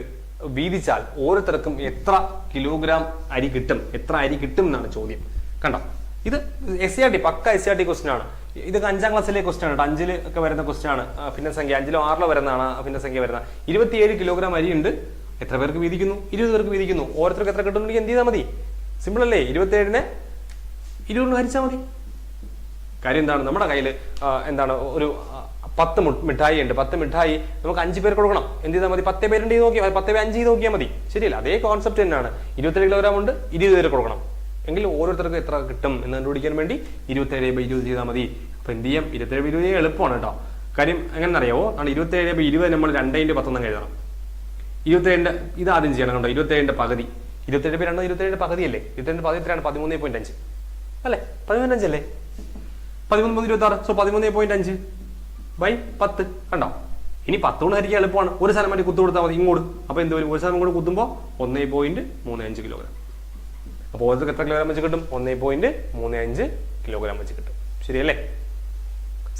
Speaker 1: വീതിച്ചാൽ ഓരോരുത്തർക്കും എത്ര കിലോഗ്രാം അരി കിട്ടും? എത്ര അരി കിട്ടും എന്നാണ് ചോദ്യം. കണ്ടോ? ഇത് SCRT, പക്ക SCRT ക്വസ്റ്റ്യൻ ആണ്. ഇതൊക്കെ 5ാം ക്ലാസ്സിലെ ക്വസ്റ്റ്യൻ ആണ്. 5ൽ ഒക്കെ വരുന്ന ക്വസ്റ്റ്യൻ ആണ്. ഭിന്നസംഖ്യ 5ലോ 6ലോ വരുന്നതാണ് ഭിന്നസംഖ്യ വരുന്നത്. 27 കിലോഗ്രാം അരി ഉണ്ട്. എത്ര പേർക്ക് വീതിക്കുന്നു? 20 പേർക്ക് വീതിക്കുന്നു. ഓരോരുത്തർക്ക് എത്ര കിട്ടുന്നുണ്ടെങ്കിൽ എന്ത് ചെയ്താൽ മതി? സിമ്പിൾ അല്ലേ? 27നെ 20 ഹരിച്ചാൽ മതി. കാര്യം എന്താണ്? നമ്മുടെ കയ്യിൽ എന്താണ് ഒരു 10 മിഠായി ഉണ്ട്. 10 മിഠായി നമുക്ക് 5 പേർക്ക് കൊടുക്കണം. എന്ത് ചെയ്താൽ മതി? 10 പേരുണ്ട് ചെയ്ത് നോക്കിയാൽ 10/5 ചെയ്ത് നോക്കിയാൽ മതി. ശരിയല്ല? അതേ കോൺസെപ്റ്റ് തന്നെയാണ്. 27 കിലോഗ്രാം ഉണ്ട്, 20 പേര് കൊടുക്കണം. എങ്കിൽ ഓരോരുത്തർക്ക് എത്ര കിട്ടും എന്ന് കണ്ടുപിടിക്കാൻ വേണ്ടി 27/20 ചെയ്താൽ മതി. അപ്പൊ എന്ത് ചെയ്യാം? 27/20 എളുപ്പമാണ് കേട്ടോ. കാര്യം എങ്ങനെ അറിയാവോ? 27/20 നമ്മൾ 2/10 എഴുതണം. 27ന്റെ ഇത് ആദ്യം ചെയ്യണം. കണ്ടോ? 27ന്റെ പകുതി. 27/2 27ന്റെ പകുതിയല്ലേ? 27ന്റെ പകുതി എത്രയാണ്? 13.5 അല്ലേ? 13.5 അല്ലേ? 13 26. സോ 13.5/10. കണ്ടോ? ഇനി 10 കൊണ്ട് ഹരിക്കാൻ എളുപ്പമാണ്. ഒരു സ്ഥലം വേണ്ടി കുത്തു കൊടുത്താൽ മതി ഇങ്ങോട്ട്. അപ്പൊ എന്ത് വരും? ഒരു സ്ഥലം കൂടെ കുത്തുമ്പോൾ 1.35 കിലോഗ്രാം. അപ്പോൾ ഓരോരുത്തർക്ക് എത്ര കിലോഗ്രാം വെച്ച് കിട്ടും? 1.35 കിലോഗ്രാം വെച്ച് കിട്ടും. ശരിയല്ലേ?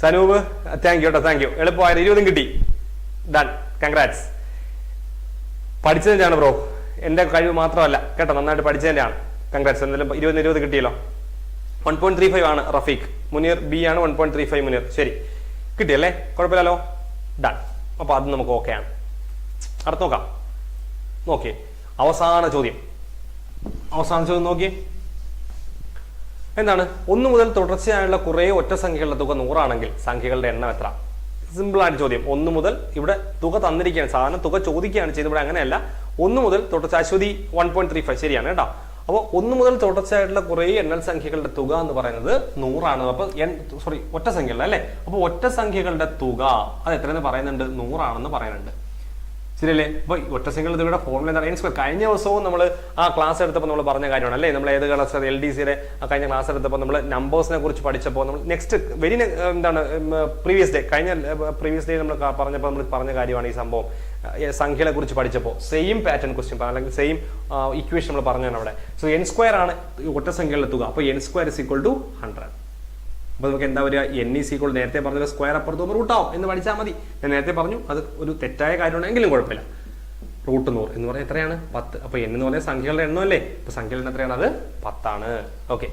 Speaker 1: സനൂപ് താങ്ക് യു കേട്ടോ, താങ്ക് യു. എളുപ്പമായത് 20 കിട്ടി. Done, congrats. പഠിച്ചതിൻ്റെയാണ് ബ്രോ, എന്റെ കഴിവ് മാത്രമല്ല കേട്ടോ. നന്നായിട്ട് പഠിച്ചതിൻ്റെയാണ്. കൺഗ്രാറ്റ്സ്. എന്തായാലും 20 കിട്ടിയല്ലോ. 1.35 ആണ് റഫീഖ്. മുനീർ B ആണ് 1.35 മുനീർ. ശരി, കിട്ടിയല്ലേ? കുഴപ്പമില്ലല്ലോ. ഡൺ. അപ്പൊ അത് നമുക്ക് ഓക്കെ ആണ്. അടുത്ത് നോക്കാം. നോക്കിയേ, അവസാന ചോദ്യം നോക്കിയേ. എന്താണ്? 1 മുതൽ തുടർച്ചയായുള്ള കുറെ ഒറ്റ സംഖ്യകളുടെ തുക 100 ആണെങ്കിൽ സംഖ്യകളുടെ എണ്ണം എത്ര? സിമ്പിൾ ആയിട്ട് ചോദ്യം. 1 മുതൽ ഇവിടെ തുക തന്നിരിക്കുകയാണ്. സാധാരണ തുക ചോദിക്കുകയാണ് ചെയ്യുന്നത്. ഇവിടെ അങ്ങനെയല്ല. 1 മുതൽ തുടർച്ച. അശ്വതി 1.35 ശരിയാണ് കേട്ടോ. അപ്പോൾ 1 മുതൽ തുടർച്ചയായിട്ടുള്ള കുറെ എണ്ണൽ സംഖ്യകളുടെ തുക എന്ന് പറയുന്നത് 100 ആണ്. അപ്പൊ ഒറ്റ സംഖ്യകളുടെ അല്ലെ? അപ്പൊ ഒറ്റ സംഖ്യകളുടെ തുക അത് എത്രയെന്ന് പറയുന്നുണ്ട്? 100 ആണെന്ന് പറയുന്നുണ്ട്. ശരിയല്ലേ? അപ്പൊ ഒറ്റ സംഖ്യകളുടെ തുകയുടെ ഫോർമുല എന്താണ്? n². കഴിഞ്ഞ ദിവസവും നമ്മൾ ആ ക്ലാസ് എടുത്തപ്പോൾ നമ്മൾ പറഞ്ഞ കാര്യമാണ് അല്ലേ? നമ്മൾ ഏത് ക്ലാസ്? LDCയുടെ കഴിഞ്ഞ ക്ലാസ് എടുത്തപ്പോൾ നമ്മൾ നമ്പേഴ്സിനെ കുറിച്ച് പഠിച്ചപ്പോൾ നമ്മൾ നെക്സ്റ്റ് എന്താണ് പ്രീവിയസ് ഡേ നമ്മൾ പറഞ്ഞപ്പോൾ നമ്മൾ പറഞ്ഞ കാര്യമാണ് ഈ സംഭവം. സംഖ്യകളെ കുറിച്ച് പഠിച്ചപ്പോൾ സെയിം പാറ്റേൺ ക്വസ്റ്റ്യൻ അല്ലെങ്കിൽ സെയിം ഇക്വേഷൻ നമ്മൾ പറഞ്ഞാണ് അവിടെ. സോ n² ആണ് ഒറ്റ സംഖ്യകളുടെ തുക. അപ്പൊ n² = 100. അപ്പൊ നമുക്ക് എന്താ വരിക? n = നേരത്തെ പറഞ്ഞ സ്ക്വയർ അപ്പുറത്ത് റൂട്ടാവും എന്ന് പഠിച്ചാൽ മതി. ഞാൻ നേരത്തെ പറഞ്ഞു അത് ഒരു തെറ്റായ കാര്യമാണെങ്കിലും കുഴപ്പമില്ല. √100 എന്ന് പറഞ്ഞാൽ എത്രയാണ്? 10. അപ്പൊ n എന്ന് പറഞ്ഞാൽ സംഖ്യകളുടെ എണ്ണം അല്ലേ? ഇപ്പൊ സംഖ്യകളുടെ എത്രയാണ്? അത് 10 ആണ്. ഓക്കെ.